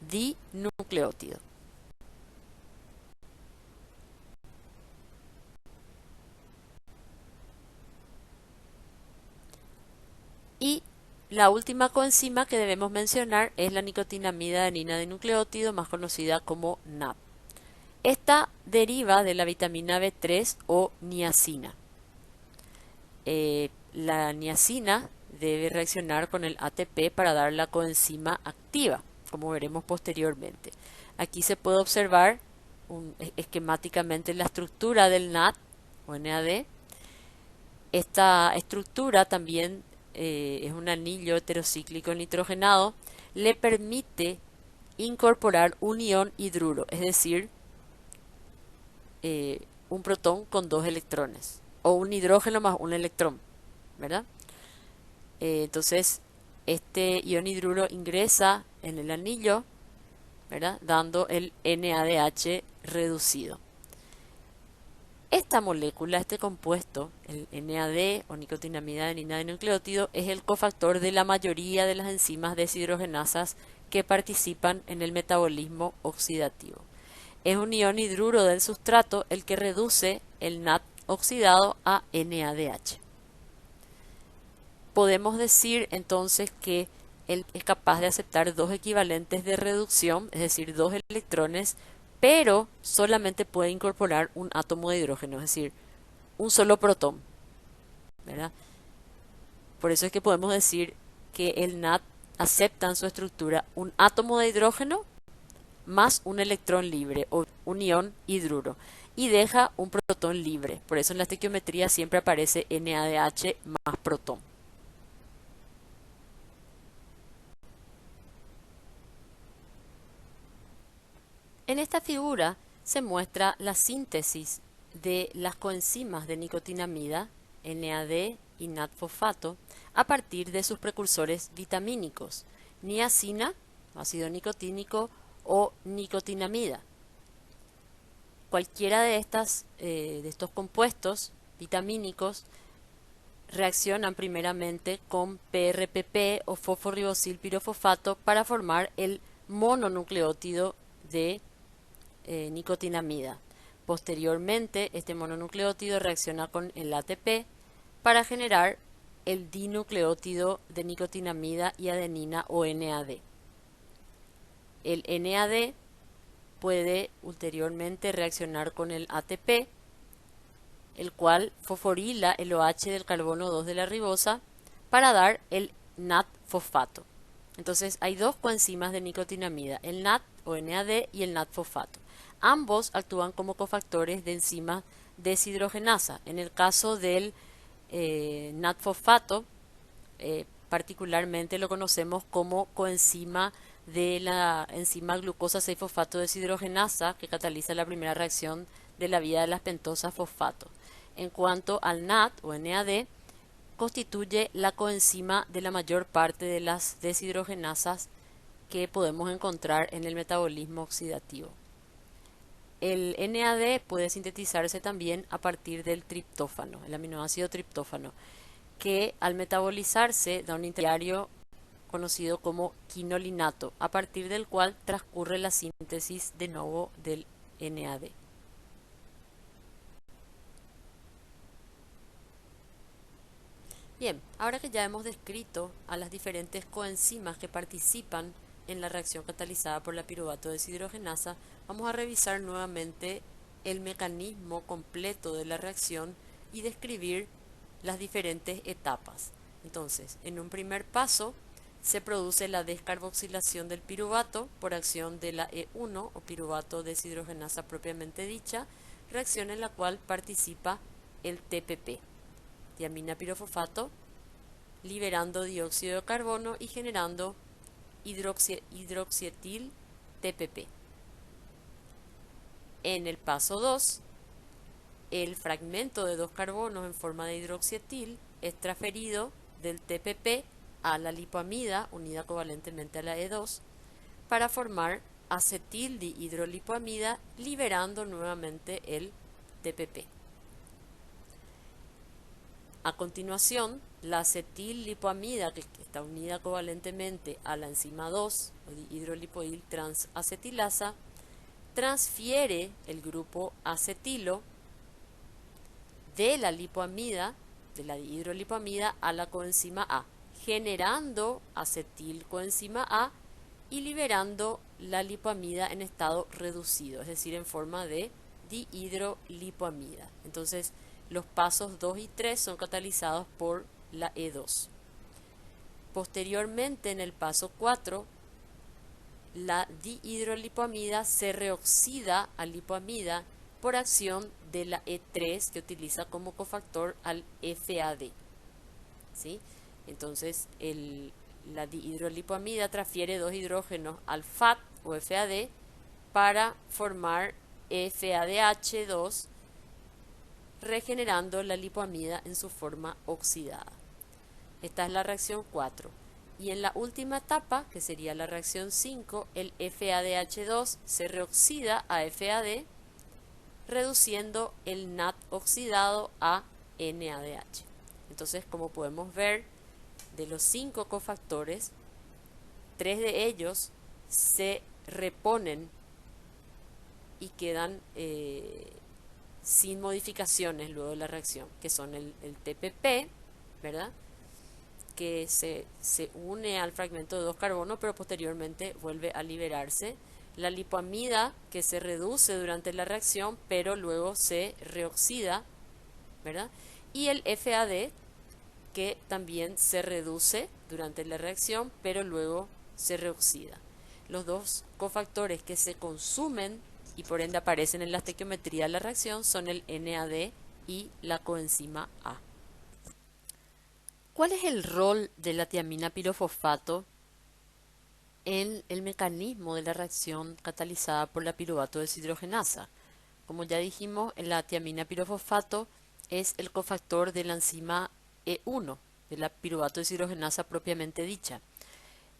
dinucleótido. Y la última coenzima que debemos mencionar es la nicotinamida adenina dinucleótido, más conocida como NAP. Esta deriva de la vitamina B3 o niacina. La niacina debe reaccionar con el ATP para dar la coenzima activa, como veremos posteriormente. Aquí se puede observar esquemáticamente la estructura del NAD o NAD. Esta estructura también es un anillo heterocíclico nitrogenado, le permite incorporar un ion hidruro, es decir, un protón con dos electrones, o un hidrógeno más un electrón, ¿verdad? Entonces, este ion hidruro ingresa en el anillo, ¿verdad? Dando el NADH reducido. Esta molécula, este compuesto, el NAD o nicotinamida adenina de nucleótido, es el cofactor de la mayoría de las enzimas deshidrogenasas que participan en el metabolismo oxidativo. Es un ion hidruro del sustrato el que reduce el NAD oxidado a NADH. Podemos decir entonces que él es capaz de aceptar dos equivalentes de reducción, es decir, dos electrones, pero solamente puede incorporar un átomo de hidrógeno, es decir, un solo protón, ¿verdad? Por eso es que podemos decir que el NAD acepta en su estructura un átomo de hidrógeno más un electrón libre o un ion hidruro y deja un protón libre. Por eso en la estequiometría siempre aparece NADH más protón. En esta figura se muestra la síntesis de las coenzimas de nicotinamida, NAD y NAD-fosfato, a partir de sus precursores vitamínicos, niacina, ácido nicotínico, o nicotinamida. Cualquiera de estos compuestos vitamínicos reaccionan primeramente con PRPP o fosforibosilpirofosfato para formar el mononucleótido de nicotinamida. Posteriormente, este mononucleótido reacciona con el ATP para generar el dinucleótido de nicotinamida y adenina o NAD. El NAD puede ulteriormente reaccionar con el ATP, el cual fosforila el OH del carbono 2 de la ribosa para dar el NAD-fosfato. Entonces hay dos coenzimas de nicotinamida, el NAD o NAD y el NAD-fosfato. Ambos actúan como cofactores de enzimas deshidrogenasa. En el caso del NAD-fosfato, particularmente lo conocemos como coenzima de la enzima glucosa 6-fosfato deshidrogenasa que cataliza la primera reacción de la vía de las pentosas fosfato. En cuanto al NAD o NAD, constituye la coenzima de la mayor parte de las deshidrogenasas que podemos encontrar en el metabolismo oxidativo. El NAD puede sintetizarse también a partir del triptófano, el aminoácido triptófano, que al metabolizarse da un intermediario conocido como quinolinato, a partir del cual transcurre la síntesis de nuevo del NAD. Bien, ahora que ya hemos descrito a las diferentes coenzimas que participan en la reacción catalizada por la piruvato deshidrogenasa, vamos a revisar nuevamente el mecanismo completo de la reacción y describir las diferentes etapas. Entonces, en un primer paso se produce la descarboxilación del piruvato por acción de la E1 o piruvato deshidrogenasa propiamente dicha, reacción en la cual participa el TPP, tiamina pirofosfato, liberando dióxido de carbono y generando hidroxietil TPP. En el paso 2, el fragmento de dos carbonos en forma de hidroxietil es transferido del TPP a la lipoamida unida covalentemente a la E2 para formar acetil dihidrolipoamida, liberando nuevamente el TPP. A continuación, la acetil-lipoamida, que está unida covalentemente a la enzima 2 o dihidrolipoil transacetilasa, transfiere el grupo acetilo de la lipoamida, de la dihidrolipoamida, a la coenzima A, generando acetilcoenzima A y liberando la lipoamida en estado reducido, es decir, en forma de dihidrolipoamida. Entonces, los pasos 2 y 3 son catalizados por la E2. Posteriormente, en el paso 4, la dihidrolipoamida se reoxida a lipoamida por acción de la E3 que utiliza como cofactor al FAD. ¿Sí? Entonces, la dihidrolipoamida transfiere dos hidrógenos al FAD o FAD para formar FADH2, regenerando la lipoamida en su forma oxidada. Esta es la reacción 4. Y en la última etapa, que sería la reacción 5, el FADH2 se reoxida a FAD, reduciendo el NAD oxidado a NADH. Entonces, como podemos ver, de los 5 cofactores, 3 de ellos se reponen y quedan sin modificaciones luego de la reacción, que son el TPP, ¿verdad?, que se une al fragmento de 2 carbonos, pero posteriormente vuelve a liberarse. La lipoamida, que se reduce durante la reacción, pero luego se reoxida, ¿verdad? Y el FAD, que también se reduce durante la reacción, pero luego se reoxida. Los dos cofactores que se consumen y por ende aparecen en la estequiometría de la reacción son el NAD y la coenzima A. ¿Cuál es el rol de la tiamina pirofosfato en el mecanismo de la reacción catalizada por la piruvato deshidrogenasa? Como ya dijimos, la tiamina pirofosfato es el cofactor de la enzima E1, de la piruvato deshidrogenasa propiamente dicha.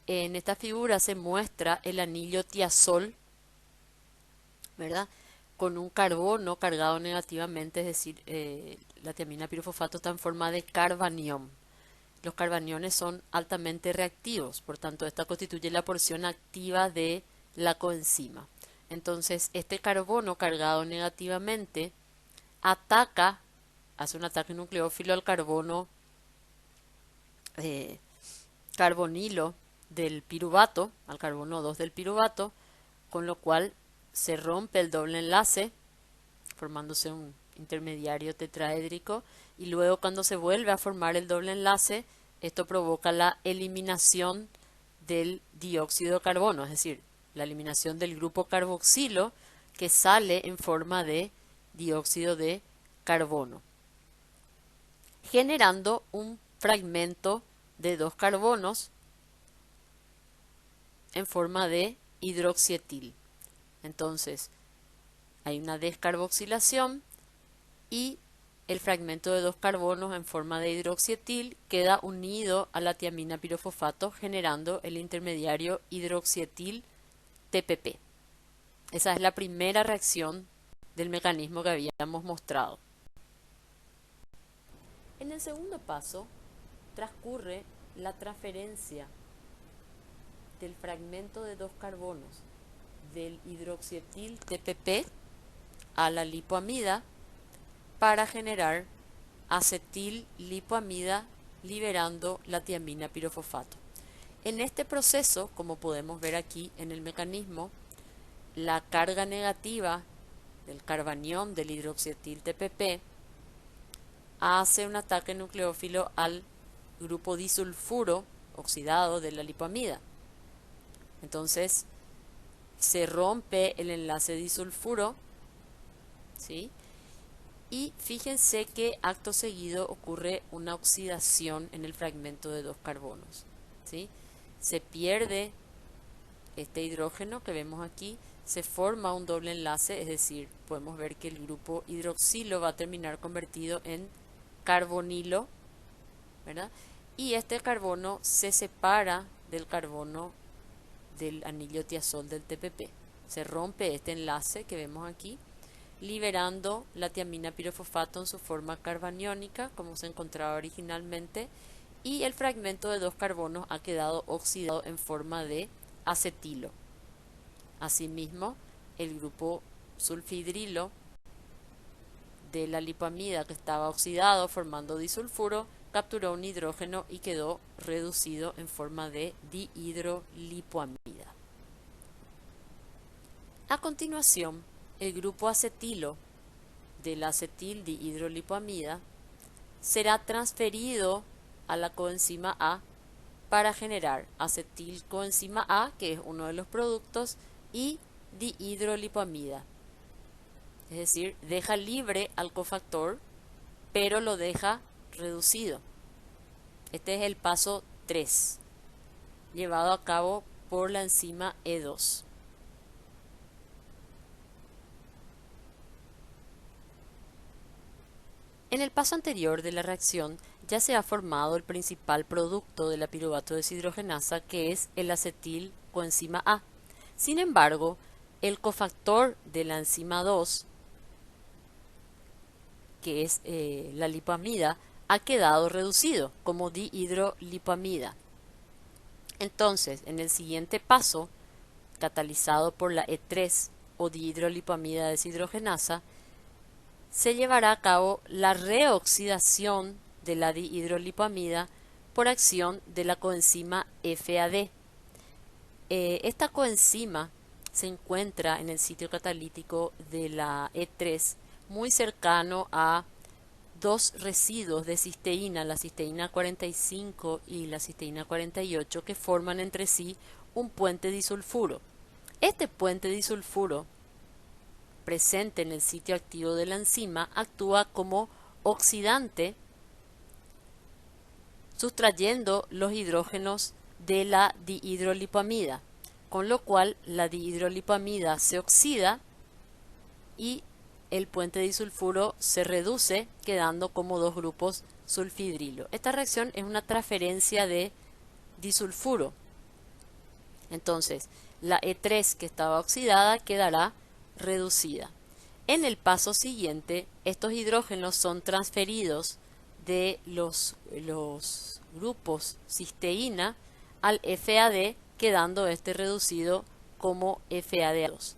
En esta figura se muestra el anillo tiazol, ¿verdad?, con un carbono cargado negativamente, es decir, la tiamina pirofosfato está en forma de carbanión. Los carbaniones son altamente reactivos, por tanto, esta constituye la porción activa de la coenzima. Entonces, este carbono cargado negativamente hace un ataque nucleófilo al carbono carbonilo del piruvato, al carbono 2 del piruvato, con lo cual se rompe el doble enlace, formándose un intermediario tetraédrico, y luego cuando se vuelve a formar el doble enlace, esto provoca la eliminación del dióxido de carbono, es decir, la eliminación del grupo carboxilo que sale en forma de dióxido de carbono, generando un fragmento de 2 carbonos en forma de hidroxietil. Entonces, hay una descarboxilación y el fragmento de 2 carbonos en forma de hidroxietil queda unido a la tiamina pirofosfato, generando el intermediario hidroxietil TPP. Esa es la primera reacción del mecanismo que habíamos mostrado. En el segundo paso transcurre la transferencia del fragmento de 2 carbonos del hidroxietil TPP a la lipoamida para generar acetil lipoamida, liberando la tiamina pirofosfato. En este proceso, como podemos ver aquí en el mecanismo, la carga negativa del carbanión del hidroxietil TPP hace un ataque nucleófilo al grupo disulfuro oxidado de la lipoamida. Entonces se rompe el enlace disulfuro, ¿sí?, y fíjense que acto seguido ocurre una oxidación en el fragmento de 2 carbonos, ¿sí? Se pierde este hidrógeno que vemos aquí, se forma un doble enlace, es decir, podemos ver que el grupo hidroxilo va a terminar convertido en carbonilo, ¿verdad? Y este carbono se separa del carbono del anillo tiazol del TPP. Se rompe este enlace que vemos aquí, liberando la tiamina pirofosfato en su forma carbaniónica, como se encontraba originalmente, y el fragmento de 2 carbonos ha quedado oxidado en forma de acetilo. Asimismo, el grupo sulfidrilo de la lipoamida que estaba oxidado formando disulfuro capturó un hidrógeno y quedó reducido en forma de dihidrolipoamida. A continuación, el grupo acetilo de la acetil dihidrolipoamida será transferido a la coenzima A para generar acetilcoenzima A, que es uno de los productos, y dihidrolipoamida. Es decir, deja libre al cofactor, pero lo deja reducido. Este es el paso 3, llevado a cabo por la enzima E2. En el paso anterior de la reacción ya se ha formado el principal producto de la piruvato deshidrogenasa, que es el acetilcoenzima A. Sin embargo, el cofactor de la enzima 2, que es la lipoamida, ha quedado reducido como dihidrolipoamida. Entonces, en el siguiente paso, catalizado por la E3 o dihidrolipoamida deshidrogenasa, se llevará a cabo la reoxidación de la dihidrolipoamida por acción de la coenzima FAD. Esta coenzima se encuentra en el sitio catalítico de la E3, muy cercano a dos residuos de cisteína, la cisteína 45 y la cisteína 48, que forman entre sí un puente disulfuro. Este puente disulfuro, presente en el sitio activo de la enzima, actúa como oxidante, sustrayendo los hidrógenos de la dihidrolipoamida, con lo cual la dihidrolipoamida se oxida y el puente disulfuro se reduce, quedando como dos grupos sulfidrilo. Esta reacción es una transferencia de disulfuro. Entonces, la E3 que estaba oxidada quedará reducida. En el paso siguiente, estos hidrógenos son transferidos de los grupos cisteína al FAD, quedando este reducido como FAD2.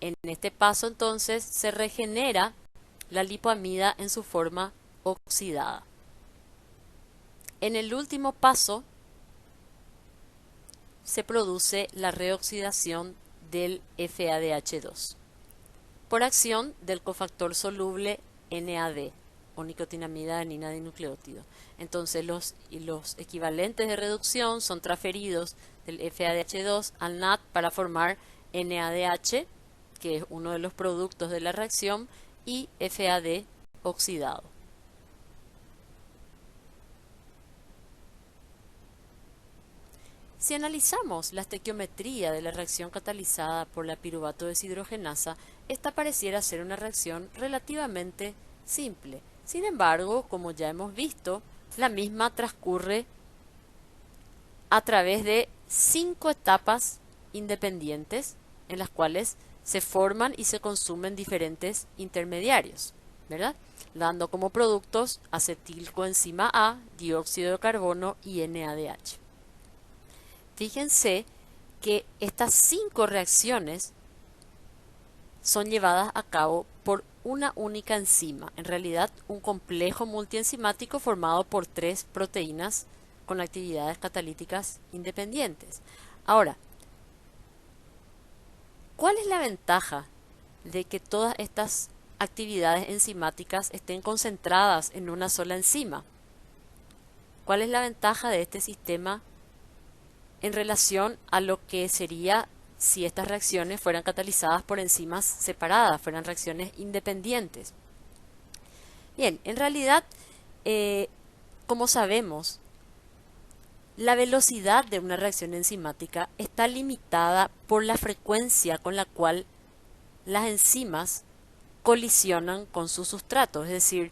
En este paso entonces se regenera la lipoamida en su forma oxidada. En el último paso se produce la reoxidación del FADH2 por acción del cofactor soluble NAD o nicotinamida adenina dinucleótido. Entonces los equivalentes de reducción son transferidos del FADH2 al NAD para formar NADH, que es uno de los productos de la reacción, y FAD oxidado. Si analizamos la estequiometría de la reacción catalizada por la piruvato deshidrogenasa, esta pareciera ser una reacción relativamente simple. Sin embargo, como ya hemos visto, la misma transcurre a través de 5 etapas independientes en las cuales se forman y se consumen diferentes intermediarios, ¿verdad? Dando como productos acetilcoenzima A, dióxido de carbono y NADH. Fíjense que estas 5 reacciones son llevadas a cabo por una única enzima, en realidad un complejo multienzimático formado por 3 proteínas con actividades catalíticas independientes. Ahora, ¿cuál es la ventaja de que todas estas actividades enzimáticas estén concentradas en una sola enzima? ¿Cuál es la ventaja de este sistema en relación a lo que sería si estas reacciones fueran catalizadas por enzimas separadas, fueran reacciones independientes? Bien, en realidad, como sabemos, la velocidad de una reacción enzimática está limitada por la frecuencia con la cual las enzimas colisionan con su sustrato, es decir,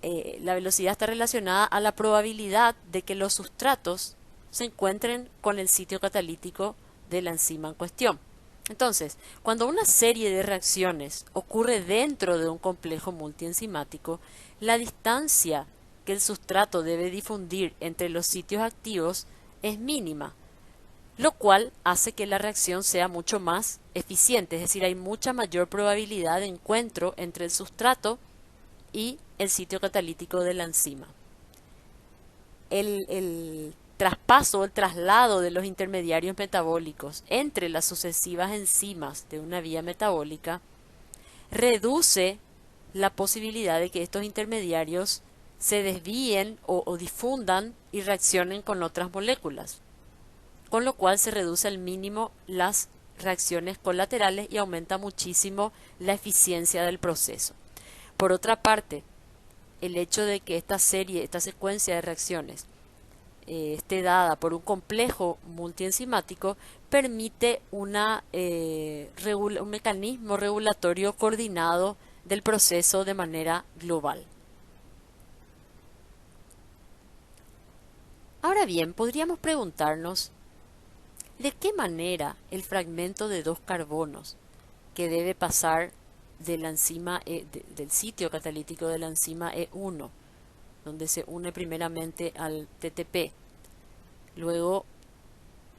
la velocidad está relacionada a la probabilidad de que los sustratos se encuentren con el sitio catalítico de la enzima en cuestión. Entonces, cuando una serie de reacciones ocurre dentro de un complejo multienzimático, la distancia que el sustrato debe difundir entre los sitios activos es mínima, lo cual hace que la reacción sea mucho más eficiente, es decir, hay mucha mayor probabilidad de encuentro entre el sustrato y el sitio catalítico de la enzima. El traspaso, el traslado de los intermediarios metabólicos entre las sucesivas enzimas de una vía metabólica reduce la posibilidad de que estos intermediarios se desvíen o difundan y reaccionen con otras moléculas, con lo cual se reduce al mínimo las reacciones colaterales y aumenta muchísimo la eficiencia del proceso. Por otra parte, el hecho de que esta secuencia de reacciones esté dada por un complejo multienzimático permite un mecanismo regulatorio coordinado del proceso de manera global. Ahora bien, podríamos preguntarnos de qué manera el fragmento de 2 carbonos que debe pasar de la enzima del sitio catalítico de la enzima E1, donde se une primeramente al TTP, luego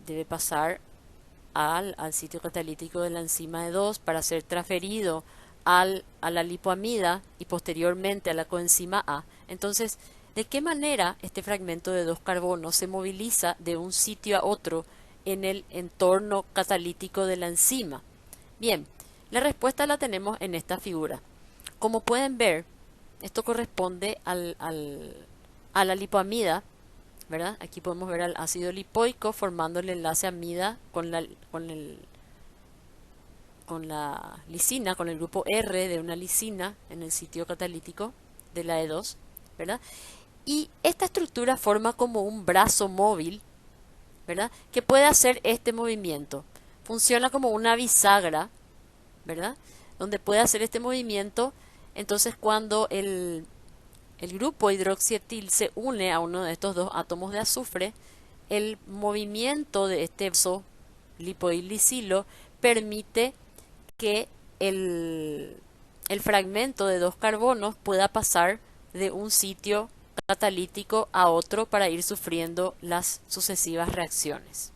debe pasar al sitio catalítico de la enzima E2 para ser transferido a la lipoamida y posteriormente a la coenzima A. Entonces, ¿de qué manera este fragmento de 2 carbonos se moviliza de un sitio a otro en el entorno catalítico de la enzima? Bien, la respuesta la tenemos en esta figura. Como pueden ver, esto corresponde a la lipoamida, ¿verdad? Aquí podemos ver al ácido lipoico formando el enlace amida con la lisina, con el grupo R de una lisina en el sitio catalítico de la E2, ¿verdad? Y esta estructura forma como un brazo móvil, ¿verdad? Que puede hacer este movimiento. Funciona como una bisagra, ¿verdad? Donde puede hacer este movimiento. Entonces, cuando el grupo hidroxietil se une a uno de estos 2 átomos de azufre, el movimiento de este brazo lipoilisilo permite que el fragmento de 2 carbonos pueda pasar de un sitio catalítico a otro para ir sufriendo las sucesivas reacciones.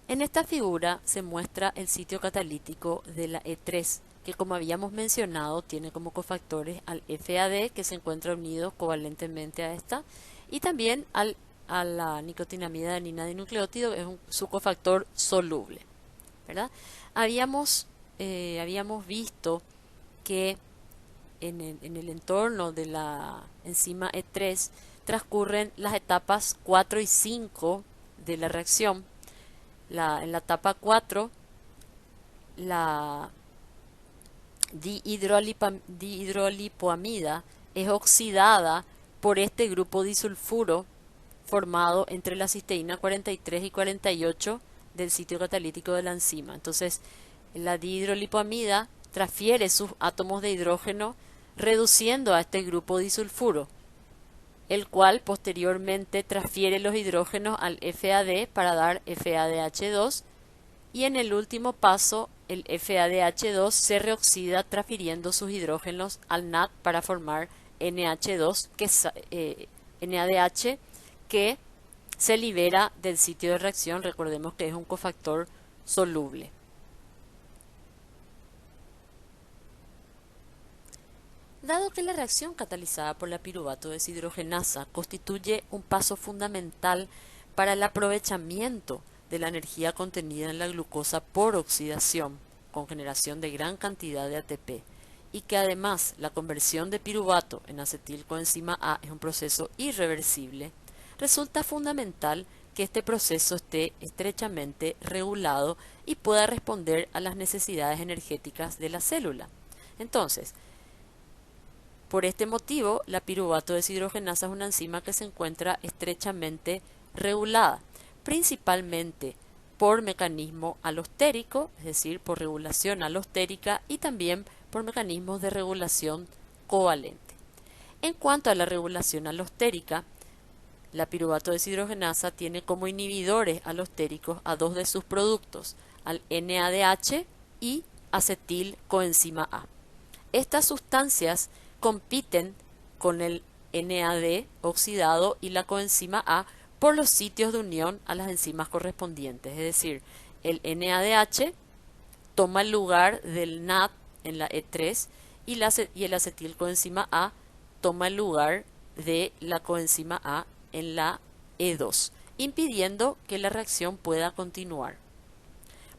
En esta figura se muestra el sitio catalítico de la E3, que como habíamos mencionado tiene como cofactores al FAD, que se encuentra unido covalentemente a esta, y también a la nicotinamida adenina dinucleótido, que es su cofactor soluble, ¿verdad? Habíamos visto que en el entorno de la enzima E3 transcurren las etapas 4 y 5 de la reacción. En la etapa 4, la dihidrolipoamida es oxidada por este grupo disulfuro formado entre la cisteína 43 y 48 del sitio catalítico de la enzima. Entonces, la dihidrolipoamida transfiere sus átomos de hidrógeno reduciendo a este grupo disulfuro, el cual posteriormente transfiere los hidrógenos al FAD para dar FADH2, y en el último paso el FADH2 se reoxida transfiriendo sus hidrógenos al NAD para formar NH2, NADH, que se libera del sitio de reacción. Recordemos que es un cofactor soluble. Dado que la reacción catalizada por la piruvato deshidrogenasa constituye un paso fundamental para el aprovechamiento de la energía contenida en la glucosa por oxidación, con generación de gran cantidad de ATP, y que además la conversión de piruvato en acetilcoenzima A es un proceso irreversible, resulta fundamental que este proceso esté estrechamente regulado y pueda responder a las necesidades energéticas de la célula. Entonces, por este motivo, la piruvato deshidrogenasa es una enzima que se encuentra estrechamente regulada, principalmente por mecanismo alostérico, es decir, por regulación alostérica, y también por mecanismos de regulación covalente. En cuanto a la regulación alostérica, la piruvato deshidrogenasa tiene como inhibidores alostéricos a 2 de sus productos, al NADH y acetilcoenzima A. Estas sustancias compiten con el NAD oxidado y la coenzima A por los sitios de unión a las enzimas correspondientes, es decir, el NADH toma el lugar del NAD en la E3 y el acetilcoenzima A toma el lugar de la coenzima A en la E2, impidiendo que la reacción pueda continuar.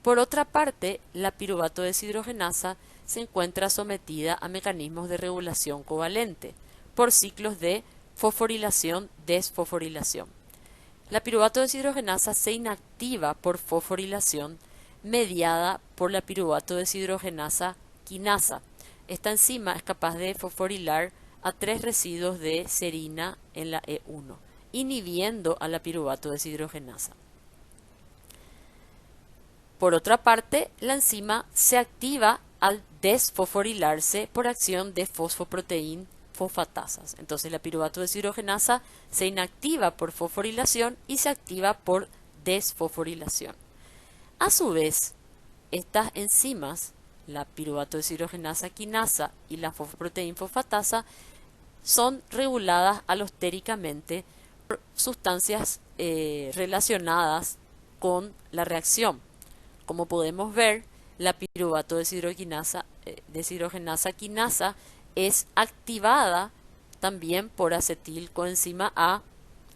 Por otra parte, la piruvato deshidrogenasa se encuentra sometida a mecanismos de regulación covalente por ciclos de fosforilación-desfosforilación. La piruvato deshidrogenasa se inactiva por fosforilación mediada por la piruvato deshidrogenasa quinasa. Esta enzima es capaz de fosforilar a 3 residuos de serina en la E1, inhibiendo a la piruvato deshidrogenasa. Por otra parte, la enzima se activa al desfosforilarse por acción de fosfoproteína fosfatasas. Entonces la piruvato deshidrogenasa se inactiva por fosforilación y se activa por desfosforilación. A su vez, estas enzimas, la piruvato deshidrogenasa quinasa y la fosfoproteína fosfatasa, son reguladas alostéricamente por sustancias relacionadas con la reacción. Como podemos ver, la piruvato deshidrogenasa quinasa es activada también por acetilcoenzima A,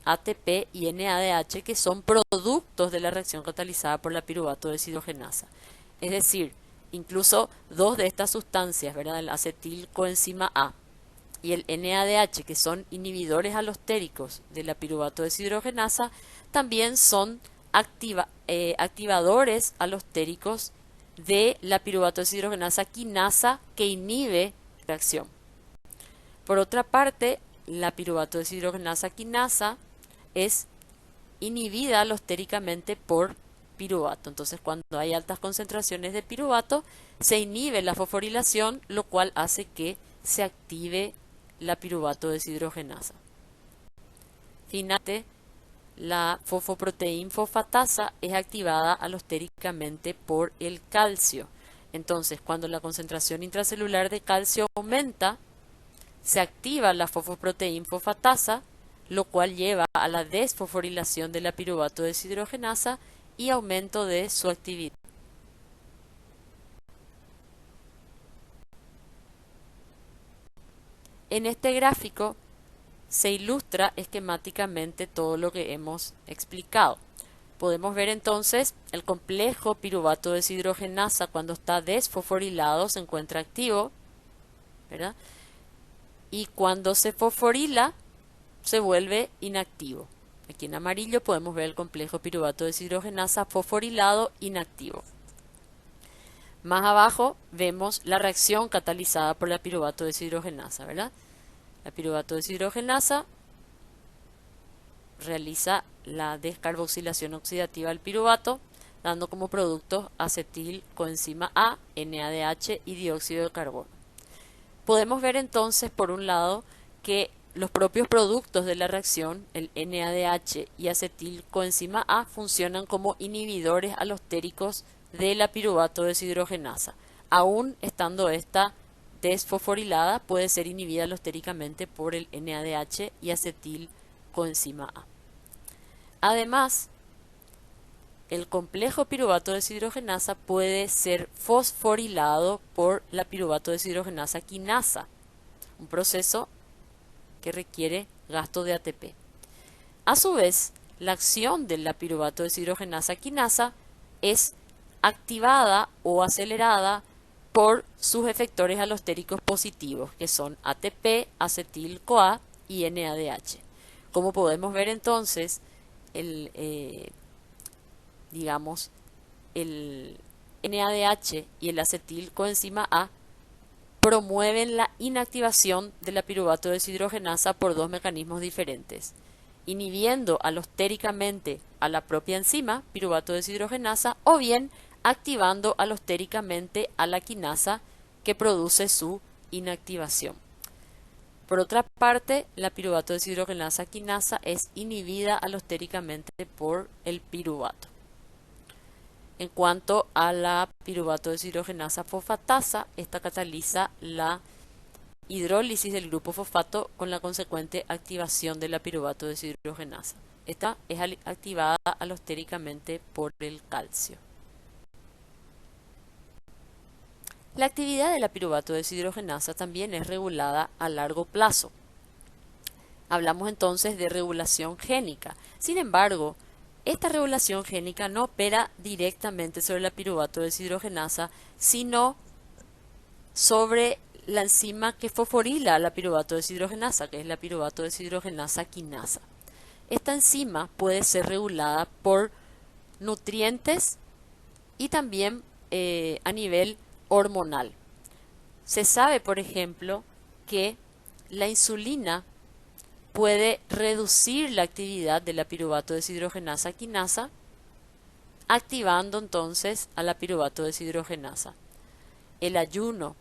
ATP y NADH, que son productos de la reacción catalizada por la piruvato deshidrogenasa. Es decir, incluso dos de estas sustancias, ¿verdad?, el acetilcoenzima A y el NADH, que son inhibidores alostéricos de la piruvato deshidrogenasa, también son activadores alostéricos de la piruvato deshidrogenasa quinasa, que inhibe reacción. Por otra parte, la piruvato deshidrogenasa quinasa es inhibida alostéricamente por piruvato. Entonces, cuando hay altas concentraciones de piruvato, se inhibe la fosforilación, lo cual hace que se active la piruvato deshidrogenasa. Finalmente, la fosfoproteína fosfatasa es activada alostéricamente por el calcio. Entonces, cuando la concentración intracelular de calcio aumenta, se activa la fosfoproteína fosfatasa, lo cual lleva a la desfosforilación de la piruvato deshidrogenasa y aumento de su actividad. En este gráfico se ilustra esquemáticamente todo lo que hemos explicado. Podemos ver entonces el complejo piruvato deshidrogenasa cuando está desfosforilado se encuentra activo, ¿verdad? Y cuando se fosforila se vuelve inactivo. Aquí en amarillo podemos ver el complejo piruvato deshidrogenasa fosforilado inactivo. Más abajo vemos la reacción catalizada por la piruvato deshidrogenasa, ¿verdad? La piruvato deshidrogenasa realiza la descarboxilación oxidativa del piruvato, dando como productos acetilcoenzima A, NADH y dióxido de carbono. Podemos ver entonces, por un lado, que los propios productos de la reacción, el NADH y acetilcoenzima A, funcionan como inhibidores alostéricos de la piruvato deshidrogenasa. Aún estando esta desfosforilada, puede ser inhibida alostéricamente por el NADH y acetilcoenzima A. Además, el complejo piruvato deshidrogenasa puede ser fosforilado por la piruvato deshidrogenasa quinasa, un proceso que requiere gasto de ATP. A su vez, la acción de la piruvato deshidrogenasa quinasa es activada o acelerada por sus efectores alostéricos positivos, que son ATP, acetil-CoA y NADH. Como podemos ver entonces, el NADH y el acetilcoenzima A promueven la inactivación de la piruvato deshidrogenasa por dos mecanismos diferentes, inhibiendo alostéricamente a la propia enzima, piruvato deshidrogenasa, o bien activando alostéricamente a la quinasa que produce su inactivación. Por otra parte, la piruvato deshidrogenasa quinasa es inhibida alostéricamente por el piruvato. En cuanto a la piruvato deshidrogenasa fosfatasa, esta cataliza la hidrólisis del grupo fosfato con la consecuente activación de la piruvato deshidrogenasa. Esta es activada alostéricamente por el calcio. La actividad de la piruvato deshidrogenasa también es regulada a largo plazo. Hablamos entonces de regulación génica. Sin embargo, Esta regulación génica no opera directamente sobre la piruvato deshidrogenasa, sino sobre la enzima que fosforila la piruvato deshidrogenasa, que es la piruvato deshidrogenasa quinasa. Esta enzima puede ser regulada por nutrientes y también a nivel hormonal. Se sabe, por ejemplo, que la insulina puede reducir la actividad de la piruvato deshidrogenasa quinasa, activando entonces a la piruvato deshidrogenasa. El ayuno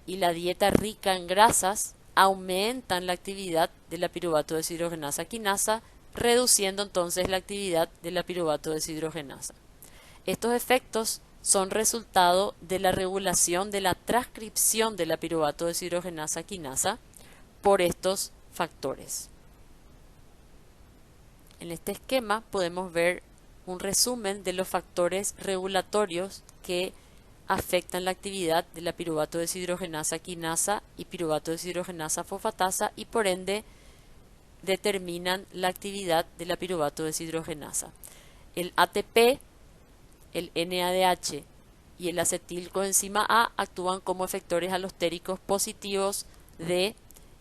y la dieta rica en grasas aumentan la actividad de la piruvato deshidrogenasa quinasa, reduciendo entonces la actividad de la piruvato deshidrogenasa. Estos efectos son resultado de la regulación de la transcripción de la piruvato deshidrogenasa quinasa por estos factores. En este esquema podemos ver un resumen de los factores regulatorios que afectan la actividad de la piruvato deshidrogenasa quinasa y piruvato deshidrogenasa fosfatasa y por ende determinan la actividad de la piruvato deshidrogenasa. El ATP, el NADH y el acetilcoenzima A actúan como efectores alostéricos positivos de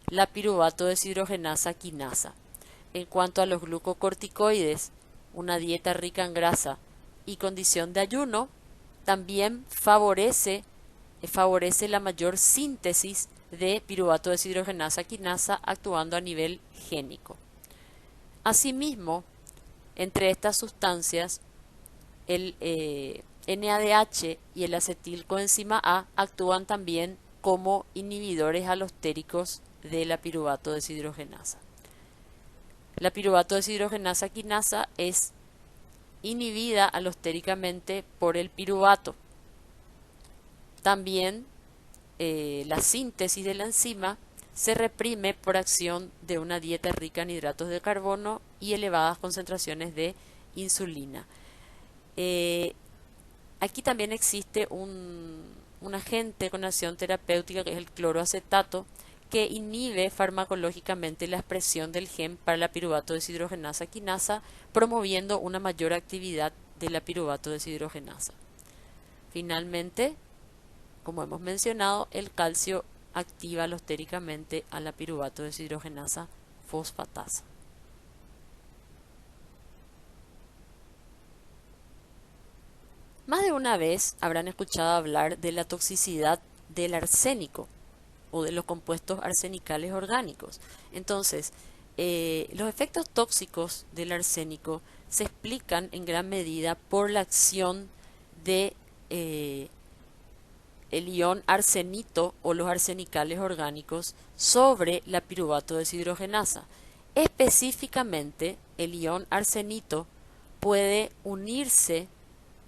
la piruvato deshidrogenasa quinasa. En cuanto a los glucocorticoides, una dieta rica en grasa y condición de ayuno también favorece la mayor síntesis de piruvato deshidrogenasa quinasa actuando a nivel génico. Asimismo, entre estas sustancias, el NADH y el acetilcoenzima A actúan también como inhibidores alostéricos de la piruvato deshidrogenasa. La piruvato deshidrogenasa quinasa es inhibida alostéricamente por el piruvato. También la síntesis de la enzima se reprime por acción de una dieta rica en hidratos de carbono y elevadas concentraciones de insulina. Aquí también existe un agente con acción terapéutica que es el cloroacetato, que inhibe farmacológicamente la expresión del gen para la piruvato deshidrogenasa quinasa, promoviendo una mayor actividad de la piruvato deshidrogenasa. Finalmente, como hemos mencionado, el calcio activa alostéricamente a la piruvato deshidrogenasa fosfatasa. Más de una vez habrán escuchado hablar de la toxicidad del arsénico o de los compuestos arsenicales orgánicos. Entonces, los efectos tóxicos del arsénico se explican en gran medida por la acción de el ion arsenito o los arsenicales orgánicos sobre la piruvato deshidrogenasa. Específicamente, el ion arsenito puede unirse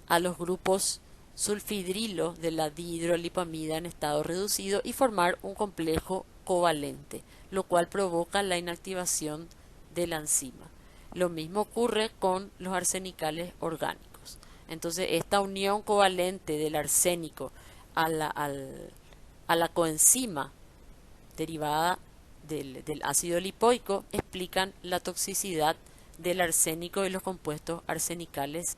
a los grupos sulfidrilo de la dihidrolipamida en estado reducido y formar un complejo covalente, lo cual provoca la inactivación de la enzima. Lo mismo ocurre con los arsenicales orgánicos. Entonces, esta unión covalente del arsénico a la coenzima derivada del ácido lipoico explican la toxicidad del arsénico y los compuestos arsenicales.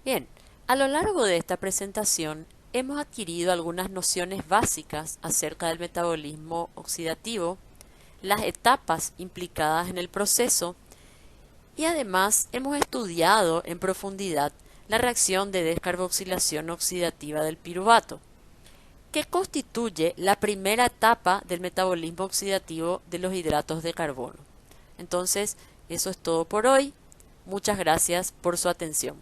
Bien, a lo largo de esta presentación hemos adquirido algunas nociones básicas acerca del metabolismo oxidativo, las etapas implicadas en el proceso y además hemos estudiado en profundidad la reacción de descarboxilación oxidativa del piruvato, que constituye la primera etapa del metabolismo oxidativo de los hidratos de carbono. Entonces, eso es todo por hoy. Muchas gracias por su atención.